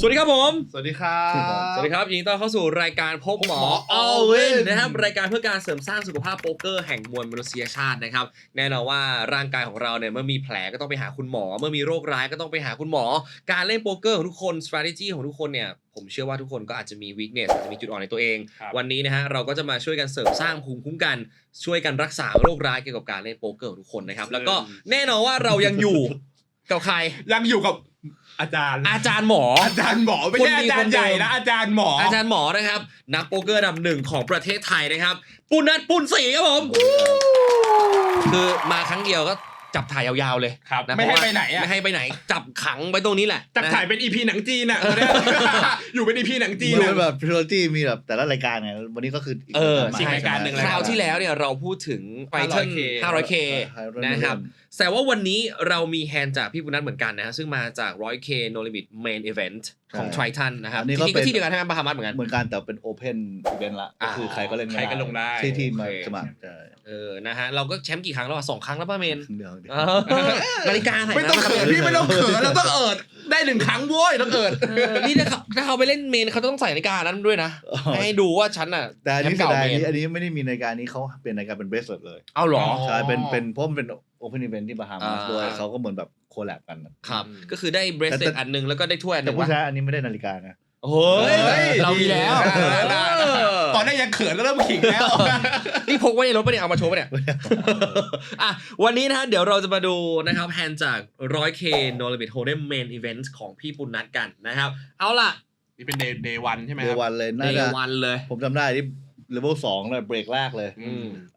สวัสดีครับผมสวัสดีครับสวัสดีครับยินดีต้อนรับเข้าสู่รายการพบหมอ All Win นะครับรายการเพื่อการเสริมสร้างสุขภาพโป๊กเกอร์แห่งมวลมนุษยชาตินะครับแน่นอนว่าร่างกายของเราเนี่ยเมื่อมีแผลก็ต้องไปหาคุณหมอเมื่อมีโรคร้ายก็ต้องไปหาคุณหมอการเล่นโป๊กเกอร์ของทุกคน strategy ของทุกคนเนี่ยผมเชื่อว่าทุกคนก็อาจจะมี weakness อาจจะมีจุดอ่อนในตัวเองวันนี้นะฮะเราก็จะมาช่วยกันเสริมสร้างภูมิคุ้มกันช่วยกันรักษาโรคร้ายเกี่ยวกับการเล่นโป๊กเกอร์ของทุกคนนะครับแล้วก็แน่นอนว่าเรายังอยู่กับใครยังอยู่กับอาจารย์หมอไม่ใช่อาจารย์ใหญ่นะอาจารย์หมอนะครับนักโป๊กเกอร์อันดับหนึ่งของประเทศไทยนะครับปุณณัฐปุณศรีครับผมคือมาครั้งเดียวก็จับถ่ายยาวๆเลยนะไม่ให้ไปไหนไม่ให้ไปไหนจับขังไว้ตรงนี้แหละจับถ่ายเป็น EP หนังจีนอ่ะอยู่เป็น EP หนังจีนแบบ trilogy มีแบบแต่ละรายการไงวันนี้ก็คืออีกรายการหนึ่งคราวที่แล้วเนี่ยเราพูดถึง Python 500K นะครับแต่ว่าวันนี้เรามีแฮนด์จากพี่ปุณณัฐเหมือนกันนะฮะซึ่งมาจาก 100K No Limit Main Event ของ Triton นะครับที่ก็ที่เดียวกันใช่ไหมบาฮามัสเหมือนกันแต่เป็น Open Event ละก็คือใครก็เล่นใครก็ลงได้ที่มาสมัครนะฮะเราก็แชมป์กี่ครั้งแล้ว2 ครั้งแล้วป่ะเมนนาฬิกาใส่ไม่ต้องเขินพี่ไม่ต้องเขินเราต้องได้1 ครั้งโว้ยต้องนี่ถ้าเขาไปเล่นเมนเขาต้องใส่นาฬิกานั้นด้วยนะให้ดูว่าฉันอ่ะแต่อันนี้ไม่ได้มีนาฬิกานี้เขาเปลี่ยนนาฬิกาเป็นเบรสเลตเลยเอาหรอใช่เป็นเพราะมันเป็น Open Event ที่บาฮามัสด้วยเขาก็เหมือนแบบโคแลบกันครับก็คือได้เบรสเลตอันนึงแล้วก็ได้ถ้วยอันนึงแต่ผู้ชายอันนี้ไม่ได้นาฬิกานะโอ้ยเรามีแล้วตอนนี้ยังเขินแล้วเริ่มขิงแล้วนี่พกไว้ในรถปะเนี่ยเอามาโชว์ปะเนี่ยวันนี้นะฮะเดี๋ยวเราจะมาดูนะครับแฮนด์จาก 100K No Limit Hold'em Main Event ของพี่ปุณณัฐกันนะครับเอาล่ะนี่เป็น day 1ใช่ไหมday 1เลยน่าจะ day 1เลยผมจำได้ที่ level 2เลยเบรกแรกเลย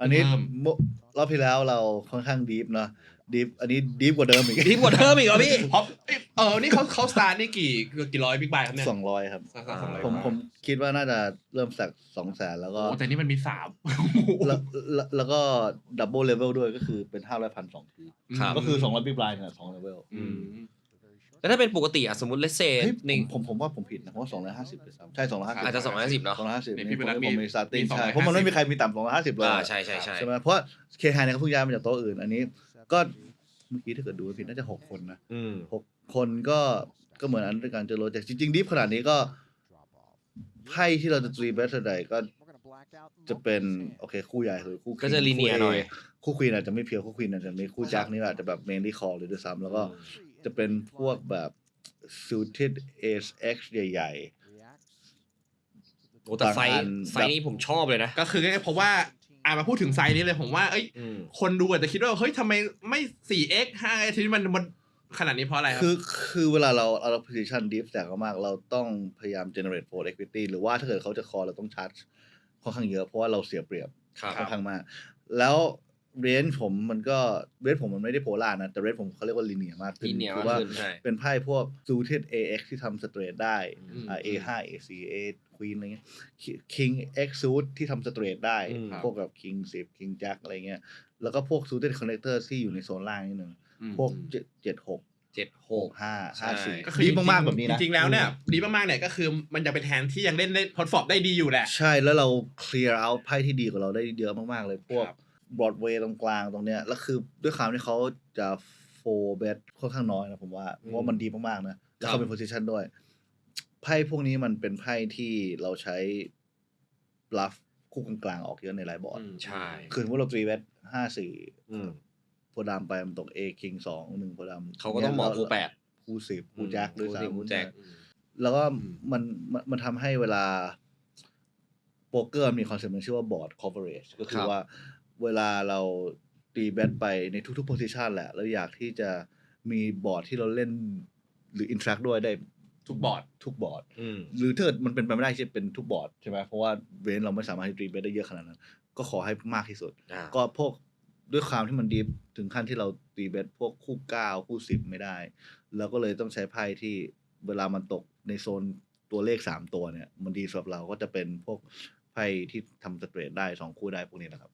อันนี้รอบที่แล้วเราค่อนข้างดีฟเนาะดีฟอันนี้ดีฟกว่าเดิมอีกเหรอพี่เพราะนี่เขาสตาร์ทนี่กี่ร้อยบิ๊กไบค์ครับเนี่ย200ครับผมคิดว่าน่าจะเริ่มจาก 200,000 แล้วก็แต่นี่มันมีแล้วก็ดับเบิลเลเวลด้วยก็คือเป็น 500,000 2 ทีก็คือ200บิ๊กไบค์เนี่ย2เลเวลแล้วถ้าเป็นปกติสมมุติเลสเซผมว่าผมผิดนะเพราะว่า250ด้วยซ้ำใช่250อาจจะ250เนาะ250นี่ผมมีสตาร์ติ้งใช่เพราะมันไม่มีใครมีต่ำ250เลยใช่ใช่ไหมเพราะเคไฮเนี่ยเขาเพิ่งย้ายมาจากโต๊ะอื่นอันนี้ก็เมื่อกี้ถ้าเกิดดูผิดน่าจะ6 คนนะ6 คนก็เหมือนอันด้วยการเจอโรเจจริงๆดิฟขนาดนี้ก็ไพ่ที่เราจะตีเบสใดก็จะเป็นโอเคคู่ใหญ่หรือคู่ก็จะลีเนียร์หน่อยคู่ควีนอาจจะไม่เพียวคู่ควีนอาจจะมีคู่แจ็คนี่อาจจะแบบเมนลี่คอลเลยด้วยซ้ำแล้วก็จะเป็นพวกแบบ suited ace x ใหญ่ๆโอ้แต่ไซส์นี้ผมชอบเลยนะก็คือเพราะว่ามาพูดถึงไซส์นี้เลยผมว่าคนดูอาจจะคิดว่าเฮ้ยทำไมไม่ 4x 5x ที่มันขนาดนี้เพราะอะไรครับคือเวลาเรา position deep stack มากเราต้องพยายาม generate for equity หรือว่าถ้าเกิดเขาจะ call เราต้อง charge ค่อนข้างเยอะเพราะว่าเราเสียเปรียบค่อนข้างมากแล้วเรนจ์ผมมันไม่ได้โพล่านะแต่เรนจ์ผมเขาเรียกว่า linear มากขึ้นคือว่าเป็นไพ่พวก suited ax ที่ทำ straight ได้ a5 a4 a queen อะไรเงี้ย king x suit ที่ทำ straight ได้พวกแบบ king 10 king jack อะไรเงี้ยแล้วก็พวก suited connector ที่อยู่ในโซนล่างนิดนึงพวก76 5 54ก็คือดีมากๆแบบนี้นะจริงๆแล้วเนี่ยดีมากๆเนี่ยก็คือมันจะเป็นแฮนด์ที่ยังเล่นได้พอร์ตฟอร์มได้ดีอยู่แหละใช่แล้วเรา clear out ไพ่ที่ดีกว่าเราได้เยอะมากๆเลยพวกบรอดเวย์ตรงกลางตรงเนี้ยแล้วคือด้วยความที่เขาจะ4 bet ค่อนข้างน้อยนะผมว่าเพราะว่ามันดีมากๆนะแล้วเขาเป็น position ด้วยไพ่พวกนี้มันเป็นไพ่ที่เราใช้ bluff คู่กลางๆออกเยอะในไลน์บอร์ดใช่คือว่าเรา3 bet 5-4โพดามไปมันตก A King 2 1โพดามเขาก็ต้องหมอคู่8คู่10คู่แจ็คด้วยซ้ำแล้วก็มันทำให้เวลาโป๊กเกอร์มีคอนเซ็ปต์มันชื่อว่า board coverage ก็คือว่าเวลาเราตีแบทไปในทุกๆ position แหละแล้วอยากที่จะมีบอร์ดที่เราเล่นหรือ interact ด้วยได้ทุกบอร์ดหรือถ้าเกิดมันเป็นไปไม่ได้ที่เป็นทุกบอร์ดใช่ไหมเพราะว่าเวนเราไม่สามารถตีแบทได้เยอะขนาดนั้นก็ขอให้มากที่สุดก็พวกด้วยความที่มันดีถึงขั้นที่เราตีแบทพวกคู่9คู่10ไม่ได้แล้วก็เลยต้องใช้ไพ่ที่เวลามันตกในโซนตัวเลข3ตัวเนี่ยมันดีสำหรับเราก็จะเป็นพวกไพ่ที่ทำสเตรทได้2คู่ได้พวกนี้นะครับ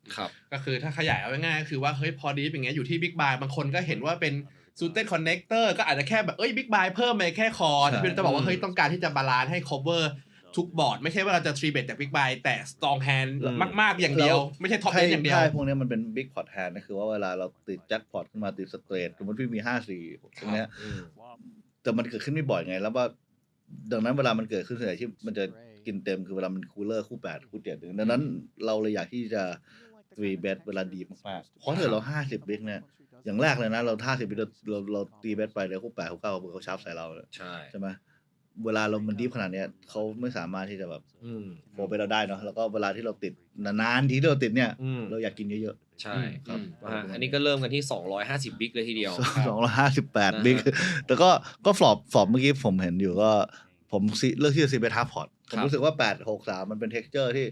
ก็คือถ้าขยายเอาง่ายๆก็คือว่าเฮ้ยพอดีอย่างเงี้ยอยู่ที่บิ๊กบายบางคนก็เห็นว่าเป็น suited connector ก็อาจจะแค่แบบบิ๊กบายเพิ่มไปแค่คอร์ที่จะบอกว่าเฮ้ยต้องการที่จะบาลานซ์ให้ cover ทุกบอร์ดไม่ใช่ว่าเราจะ3 bet จากบิ๊กบายแต่ strong hand มากๆอย่างเดียวไม่ใช่ top end อย่างเดียวใช่พวกนี้มันเป็น big pot hand นะคือว่าเวลาเราติดแจ็คพอตขึ้นมาติดสเตรทสมมติพี่มี5-4ตรงเนี้ยแต่มันเกิดขึ้นไม่บ่อยไงแล้วว่า ดังนั้นเวลามันเกิดขึ้นส่วนใหญ่ที่มันจะกินเต็มคือเวลามันคูลเลอร์คู่8คู่7ดังนั้นเราเลยอยากที่จะตีเบสเวลาดีมากๆเพราะถ้าเรา50บิ๊กเนี่ยอย่างแรกเลยนะเรา50บิ๊กเราตีเบสไปแล้วคู่8คู่9เขาชาร์ปใส่เราใช่ไหมเวลาเรามันดีขนาดเนี้ยเขาไม่สามารถที่จะแบบโฟไปเราได้เนาะแล้วก็เวลาที่เราติดนานๆทีเราติดเนี่ยเราอยากกินเยอะๆใช่ครับอันนี้ก็เริ่มกันที่250บิ๊กเลยทีเดียว258บิ๊กแต่ก็ฟลอปเมื่อกี้ผมเห็นอยู่ก็ผมเลือกที่จะซีเบทฮาร์พอร์ตผมรู้สึกว่า863มันเป็นเท็กเจอร์ที่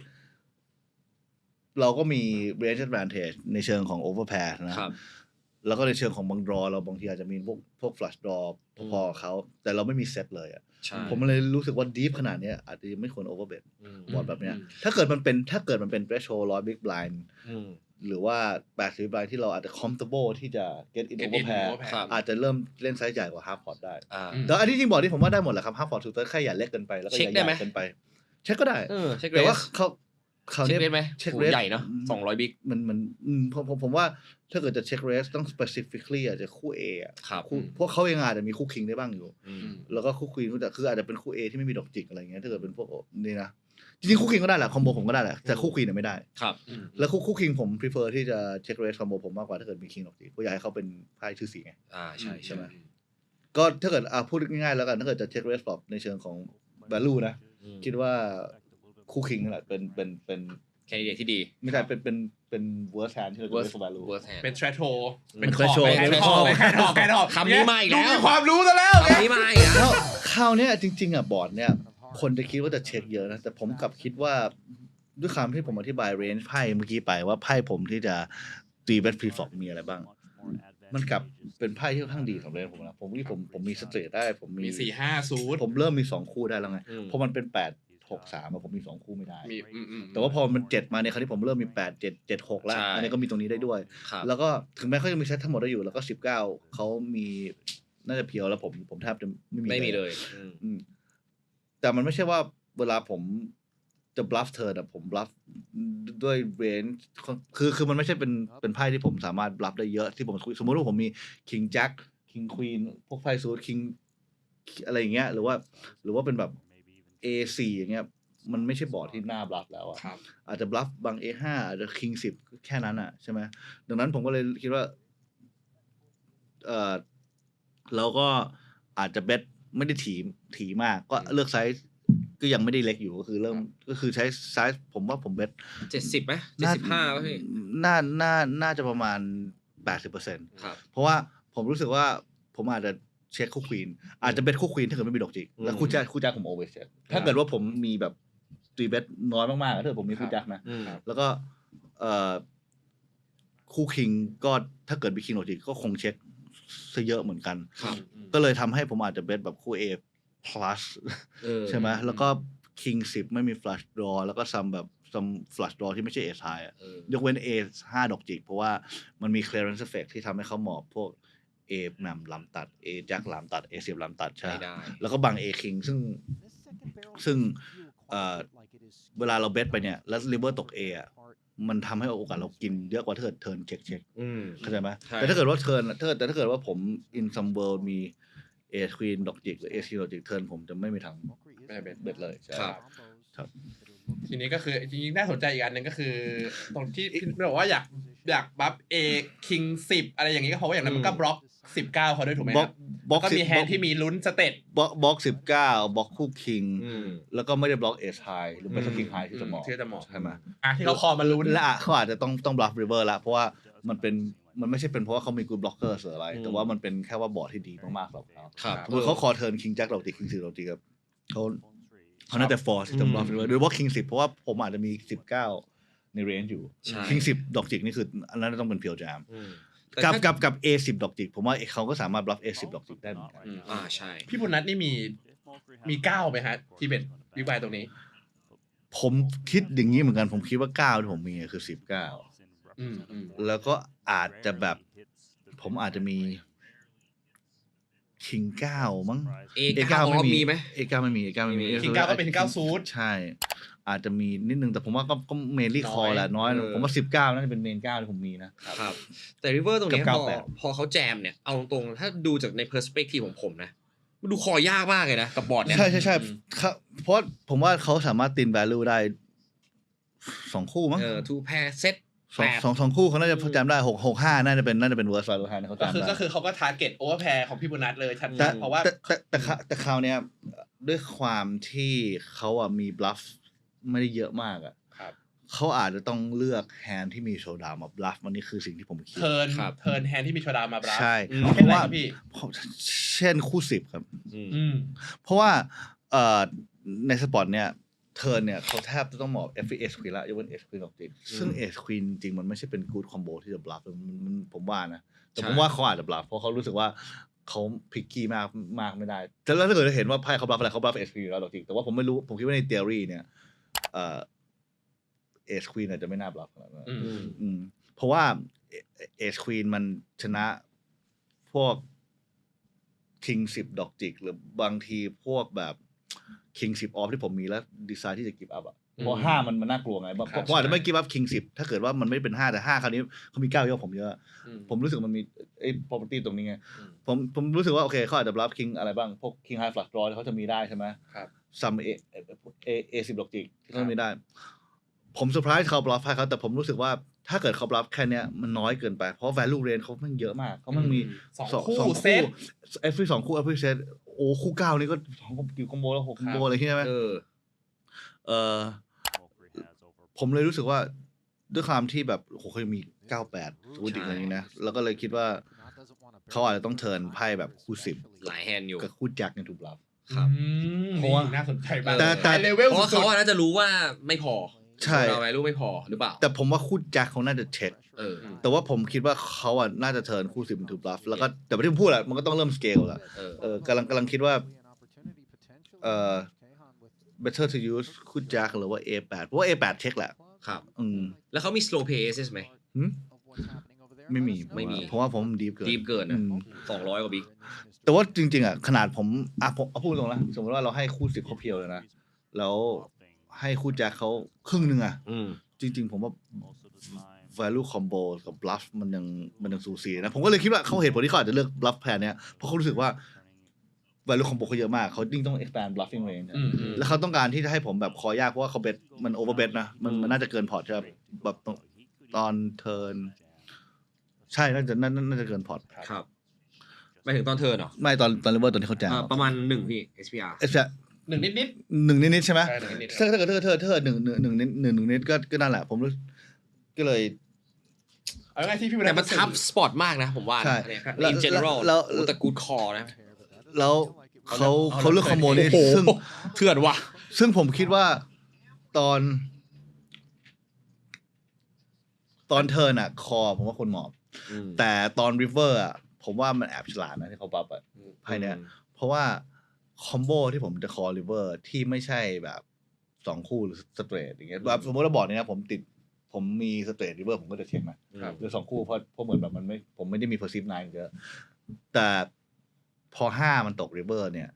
เราก็มี range advantage ในเชิงของ overpass นะแล้วก็ในเชิงของบางดรอเราบางทีอาจจะมีพวก flush draw พอเขาแต่เราไม่มีเซตเลยอ่ะผมเลยรู้สึกว่า deep ขนาดนี้อาจจะไม่ควร overbet บอร์ดแบบเนี้ยถ้าเกิดมันเป็น threshold 100 big blind หรือว่า80 blind ที่เราอาจจะ comfortable ที่จะ get in overpair อาจจะเริ่มเล่นไซส์ใหญ่กว่า half pot ได้แต่อันที่จริงบอร์ดที่ผมว่าได้หมดแหละครับ half pot แค่อย่าเล็กเกินไปแล้วก็อย่าใหญ่เกินไปเช็คก็ได้แต่ว่าเขาเช็คเรสไหมเช็คเรสใหญ่เนาะ200บิ๊กมันผมว่าถ้าเกิดจะเช็คเรสต้อง specifically อาจจะคู่ A อ่ะพวกเขาเองอาจจะมีคู่คิงได้บ้างอยู่แล้วก็คู่ควีนแต่คืออาจจะเป็นคู่ A ที่ไม่มีดอกจิกอะไรเงี้ยถ้าเกิดเป็นพวกนี่นะจริงๆคู่คิงก็ได้แหละคอมโบผมก็ได้แหละแต่คู่ควีนไม่ได้ครับแล้วคู่คิงผม prefer ที่จะเช็คเรสคอมโบผมมากกว่าถ้าเกิดมีคิงดอกจิกเพราะอยากให้เขาเป็นไพ่ชื่อสีไงใช่ไหมก็ถ้าเกิดพูดง่ายๆแล้วกันถ้าเกิดจะเช็คเรสฟลอปในเชิงของ value นะคิดว่าคู่คิงนั่นแหละเป็นแคนดิเดตที่ดีไม่ใช่เป็นเวิร์สแทนที่เราจะเรียกว่าลูเป็น threshold เป็นthreshold คำนี้มาอีกแล้วมีความรู้ซะแล้วคำนี้มาอีกแล้วคราวนี้จริงๆบอร์ดเนี่ยคนจะคิดว่าจะเช็คเยอะนะแต่ผมกลับคิดว่าด้วยคำที่ผมอธิบายเรนจ์ไพ่เมื่อกี้ไปว่าไพ่ผมที่จะตีเบสพรีฟลอปมีอะไรบ้างมันกลับเป็นไพ่ที่ค่อนข้างดีสำหรับผมนะผมมีสเตรทได้ผมมี 4-5 สูตรผมเริ่มมี2คู่ได้แล้วไงเพราะมันเป็น8-6-3ผมมี2คู่ไม่ได้แต่ว่าพอมัน7มาในครั้งที่ผมเริ่มมี8-7-7-6แล้วอันนี้ก็มีตรงนี้ได้ด้วยแล้วก็ถึงแม้เขาจะมีเซตทั้งหมดได้อยู่แล้วก็19เขามีน่าจะเพียวแล้วผมแทบจะไม่มีเลยแต่มันไม่ใช่ว่าเวลาผมจะบลัฟเธอผมบลัฟด้วยเรนจ์คือมันไม่ใช่เป็นไพ่ที่ผมสามารถบลัฟได้เยอะที่ผมสมมติว่าผมมี King Jack King Queen พวกไพ่ซูท King อะไรอย่างเงี้ยหรือว่าเป็นแบบ A4 อย่างเงี้ยมันไม่ใช่บอร์ดที่น่าบลัฟแล้วอ่ะอาจจะบลัฟบาง A5 อาจจะ King 10แค่นั้นอ่ะใช่ไหมดังนั้นผมก็เลยคิดว่าเราก็อาจจะเบสไม่ได้ถี่มากก็เลือกไซส์ก็ยังไม่ได้เล็กอยู่ก็คือใช้ไซส์ผมว่าผมเบส70มั้ย75ป่ะพี่น่าจะประมาณ 80% ครับเพราะว่าผมรู้สึกว่าผมอาจจะเช็คคู่ควีนอาจจะเบสคู่ควีนถ้าเกิดไม่มีดอกจิกแล้วคู่แจ็คผม always check ถ้าเกิดว่าผมมีแบบตีเบสน้อยมากๆถ้าเกิดผมมีคู่แจ็คนะแล้วก็คู่คิงก็ถ้าเกิดมีคิงดอกจิกก็คงเช็คซะเยอะเหมือนกันก็เลยทำให้ผมอาจจะเบสแบบคู่ A plus ใช่ไหมแล้วก็ King 10ไม่มี flush draw แล้วก็ซัม flush draw ที่ไม่ใช่ ace high ยกเว้น ace 5ดอกจิกเพราะว่ามันมี clearance effect ที่ทำให้เขาหมอบพวก A แหม่มลำตัด A แจ็คลำตัด A 10ลำตัดใช่แล้วก็บาง A King ซึ่งเวลาเราเบสไปเนี่ยแล้ว river ตก A อ่ะมันทำให้โอกาสเรากินเยอะกว่าถ้าเกิดเทิร์นเช็คเข้าใจไหมแต่ถ้าเกิดว่าเทิร์นแต่ถ้าเกิดว่าผม in some world มีเอสควีนดอกจิกหรือเอสคีดอกจิกเทิร์นผมจะไม่มีทางเบ็ดเลยครับทีนี้ก็คือจริงๆน่าสนใจอีกอันนึงก็คือตรงที่บอกว่าอยากบัฟเอคิง10อะไรอย่างงี้ก็เพราะว่าอย่างนั้นมันก็บล็อก19เขาด้วยถูกไหมครับก็มีแฮนด์ที่มีลุ้นสเตตบล็อก19บล็อกคู่คิงแล้วก็ไม่ได้บล็อกเอสไฮหรือเป็นคิงไฮที่จะเหมาะใช่มั้ยที่เขาคอมาลุ้นและเขาอาจจะต้องบลัฟริเวอร์ละเพราะว่ามันไม่ใช่เป็นเพราะว่าเขามีกูดบล็อกเกอร์หรืออะไรแต่ว่ามันเป็นแค่ว่าบอร์ดที่ดีมากๆหรอกครับสมมุติเขาคอเทิร์นคิงแจ็คเราตีคิง10เราตีครับเขาน่าจะฟอร์สที่จะบล็อกหรือว่าคิง10เพราะว่าผมอาจจะมี19ในเรนจ์อยู่คิง10ดอกจิกนี่คืออันนั้นต้องเป็นเพียวจามกับ A10 ดอกจิกผมว่าเขาก็สามารถบล็อก A10 ดอกจิกได้เหมือนกันใช่พี่บุญนัทนี่มี9มั้ยฮะที่เป็นวิบายตรงนี้ผมคิดอย่างนี้เหมือนกันผมคิดว่า9ที่ผมมีคือ19แล้วก็อาจจะแบบผมอาจจะมีคิง9มั้ง A9 ไม่มีมั้ย A9 ไม่มี คิง9ก็เป็น9ซูทใช่อาจจะมีนิดนึงแต่ผมว่าก็เมนลี่คอแหละน้อยผมว่า19น่าจะเป็นเมน9ที่ผมมีนะครับแต่ริเวอร์ตรงนี้พอเขาแจมเนี่ยเอาตรงๆถ้าดูจากในเพอร์สเปคทีฟของผมนะ มันดูคอยากมากเลยนะกับบอร์ดเนี่ย ใช่ครับเพราะผมว่าเขาสามารถตีน value ได้2 คู่มั้ง two pair set สองคู่เขาน่าจะจำได้6-5น่าจะเป็น worst value hand เขา ก็ จำได้ คือเขาก็ทาร์เก็ตโอเวอร์แพร์ของพี่บุญนัทเลยชัด แต่ ๆเพราะว่า แต่คราวเนี้ยด้วยความที่เขาอ่ะมี bluff ไม่ได้เยอะมากอ่ะ ครับ เขาอาจจะต้องเลือกแฮนด์ที่มีโชว์ดาวมา bluff มันนี่คือสิ่งที่ผมคิด เทิร์น ครับ เทิร์นแฮนด์ที่มีโชว์ดาวมาบลัฟ ใช่ เพราะว่าพี่ เช่นคู่10ครับ อืม เพราะว่าในสปอร์ตเนี่ยเทิร์นเนี่ยเขาแทบจะต้องหมอบ FPS Queen ละยกเว้น S Queen ออกจริงซึ่ง S Queen จริงมันไม่ใช่เป็น good combo ที่จะ bluff มันผมว่านะแต่ผมว่าเขาอาจจะ bluff เพราะเขารู้สึกว่าเขาพิกกี้มากไม่ได้แต่แล้วถ้าเกิดเห็นว่าไพ่เขา bluff อะไรเขา bluff S Queen แล้วจริงแต่ว่าผมไม่รู้ผมคิดว่าใน theory เนี่ยS Queen อาจจะไม่น่า bluff ขนาดนั้น เพราะว่าเอชควีนมันชนะพวกคิง10ดอกจิกหรือบางทีพวกแบบคิง10ออฟที่ผมมีแล้วดีไซน์ที่จะกิฟต์อัพอ่ะเพราะ5มันน่ากลัวไงผมอาจจะไม่กิฟต์อัพคิง10ถ้าเกิดว่ามันไม่เป็น5แต่5คราวนี้เขามี9เยอะผมเยอะผมรู้สึกมันมีไอ้ property ตรงนี้ไงผมรู้สึกว่าโอเคเขาอาจจะรับคิงอะไรบ้างพวกคิงไฮฟลัชดรอเขาจะมีได้ใช่ไหมครับ ซัมเอ10ดอกจิกที่เขามีได้ผมเซอร์ไพรส์เขาบลัฟให้เขาแต่ผมรู้สึกว่าถ้าเกิดเขาบลัฟแค่เนี้ยมันน้อยเกินไปเพราะ value range เขามันเยอะมากเขามันมี สองคู่เซต every 2 คู่ every set โอ้คู่9นี่ก็2กี่คอมโบแล้ว6คอมโบอะไรที่ใช่ไหมผมเลยรู้สึกว่าด้วยความที่แบบโหเขามี98วูดิกอะไรนี้นะแล้วก็เลยคิดว่าเขาอาจจะต้องเทิร์นไพ่แบบคู่10หลายแฮนด์อยู่กับคู่แจ็คในถูกบลัฟ ครับ เพราะว่าน่าสนใจมาก แต่ เลเวล เพราะว่าเขาน่าจะรู้ว่าไม่พอ ใช่ เราไว้รู้ไม่พอหรือเปล่า แต่ผมว่าคู่แจ็คเขาน่าจะเช็คแต่ว่าผมคิดว่าเขาอ่ะน่าจะเทิร์นคู่10เป็นทูบลัฟแล้วก็แต่ไม่ได้พูดแหละมันก็ต้องเริ่มสเกลแล้วกำลังคิดว่าbetter to use คู่แจ็คหรือว่า A8 เพราะว่า A8 เช็คแหละ ครับ แล้วเขามี slow play aces ไหม ไม่มีเพราะว่าผมดีฟเกินนะ200 กว่าบิ๊ก แต่ว่าจริงๆอ่ะขนาดผมเอาพูดตรงนะสมมติว่าเราให้คู่10เขาเพียวเลยนะแล้วให้คู่แจ็คเขาครึ่งนึงอ่ะจริงๆผมว่า value combo กับ bluff มันยังสูสีนะผมก็เลยคิดว่าเขาเหตุผลที่เขาอาจจะเลือก bluff แพนเนี้ยเพราะเขารู้สึกว่า value combo เขาเยอะมากเขายิ่งต้อง expand bluffing range แล้วเขาต้องการที่จะให้ผมแบบคอยากเพราะว่าเขาเบ็ดมัน over bet นะมันน่าจะเกินพอร์ตใช่แบบตอนเทิร์นใช่น่าจะเกินพอร์ตครับไม่ถึงตอนเทิร์นหรอไม่ตอนเลเวอร์ตอนที่เขาแจกประมาณ1พี่ SPR 1นิดนิดใช่ไหมถ้าเกิดเธอ1นิดก็นั่นแหละผมรู้ก็เลยเอาง่ายที่พี่แต่มันทับสปอร์ตมากนะผมว่านะin general แล้วแต่ good call นะแล้วเขาเลือกคอมโบนี้ซึ่งเถื่อนว่ะซึ่งผมคิดว่าตอนเทิร์นอ่ะคอผมว่าคนหมอบแต่ตอนริเวอร์อ่ะผมว่ามันแอบฉลาดนะที่เขาบัฟอ่ะไพ่เนี้ยเพราะว่าคอมโบที่ผมจะคอริเวอร์ที่ไม่ใช่แบบ2คู่หรือสเตรทอย่างเงี้ยแบบสมมติเราบอกเนี่ยนะผมมีสเตรทริเวอร์ผมก็จะเช็คนะหรือ2คู่เพราะเหมือนแบบผมไม่ได้มี perceive 9เยอะแต่พอ5มันตกริเวอร์เนี่ย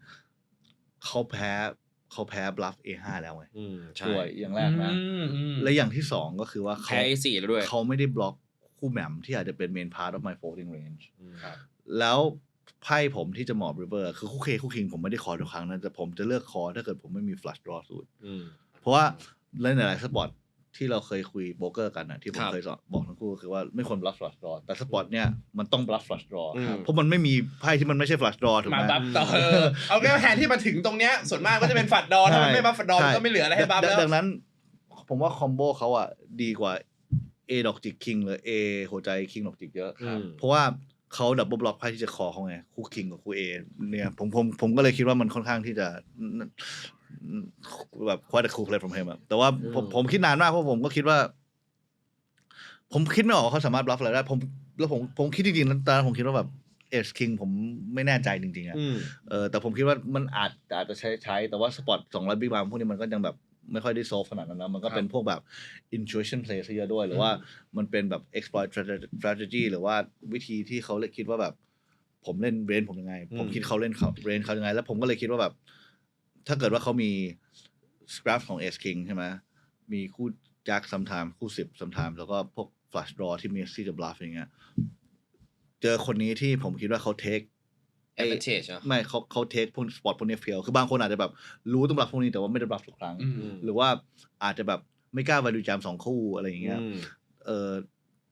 เขาแพ้บลัฟ A5 แล้วไงด้วยอย่างแรกนะและอย่างที่2ก็คือว่าแพ้ A4 แล้วด้วยเขาไม่ได้บล็อกคู่แหม่มที่อาจจะเป็น main part of my folding range แล้วไพ่ผมที่จะหมอบริเวอร์คือคู่เคคู่คิงผมไม่ได้คอทุกครั้งนะแต่ผมจะเลือกคอถ้าเกิดผมไม่มี flush draw สูตรเพราะว่าหลายๆสปอร์ตที่เราเคยคุยโบรกเกอร์กันนะที่ผมเคยบอกทั้งคู่คือว่าไม่ควร bluff flush draw แต่สปอร์ตเนี่ยมันต้อง bluff flush draw เพราะมันไม่มีไพ่ที่มันไม่ใช่ flush draw ถูกไหมมาบัฟต่อเอาแค่แฮนด์ที่มาถึงตรงเนี้ยส่วนมากก็จะเป็นฝัดดอถ้ามันไม่บัฟฝัดดอก็ไม่เหลืออะไรให้บัฟแล้วดังนั้นผมว่าคอมโบเขาอ่ะดีกว่า A ดอกจิกคิงหรือ A หัวใจคิงดอกจิกเยอะเพราะว่าเขาดับเบิลบล็อกไพ่ที่จะคอเขาไงคู่คิงกับคู่ A เนี่ยผมก็เลยคิดว่ามันค่อนข้างที่จะแบบ quite a cool play from him อะแต่ว่าผมคิดนานมากเพราะผมก็คิดว่าผมคิดไม่ออกว่าเขาสามารถบลัฟอะไรได้ผมคิดจริงๆตอนนั้นผมคิดว่าแบบเอชคิงผมไม่แน่ใจจริงๆอ่ะแต่ผมคิดว่ามันอาจจะใช้แต่ว่าสปอร์ต200บิ๊กบาร์พวกนี้มันก็ยังแบบไม่ค่อยได้โซฟขนาดนั้นนะมันก็เป็นพวกแบบ intuition play ซะเยอะด้วยหรือว่ามันเป็นแบบ exploit strategy หรือว่าวิธีที่เขาเลยคิดว่าแบบผมเล่นเรนผมยังไงผมคิดเขาเล่นเรนเขายังไงแล้วผมก็เลยคิดว่าแบบถ้าเกิดว่าเขามี scrap ของ Ace King ใช่ไหมมีคู่แจ็ค sometime คู่10 sometime แล้วก็พวก flush draw ที่มีที่จะ bluff อย่างเงี้ยเจอคนนี้ที่ผมคิดว่าเขา take advantage อ่ะไม่เขาเทคพวกสปอร์ตพวกนี้เฟลคือบางคนอาจจะแบบรู้ต้องรับพวกนี้แต่ว่าไม่ได้รับทุกครั้ง หรือว่าอาจจะแบบไม่กล้า value jam 2 คู่อะไรอย่างเงี้ย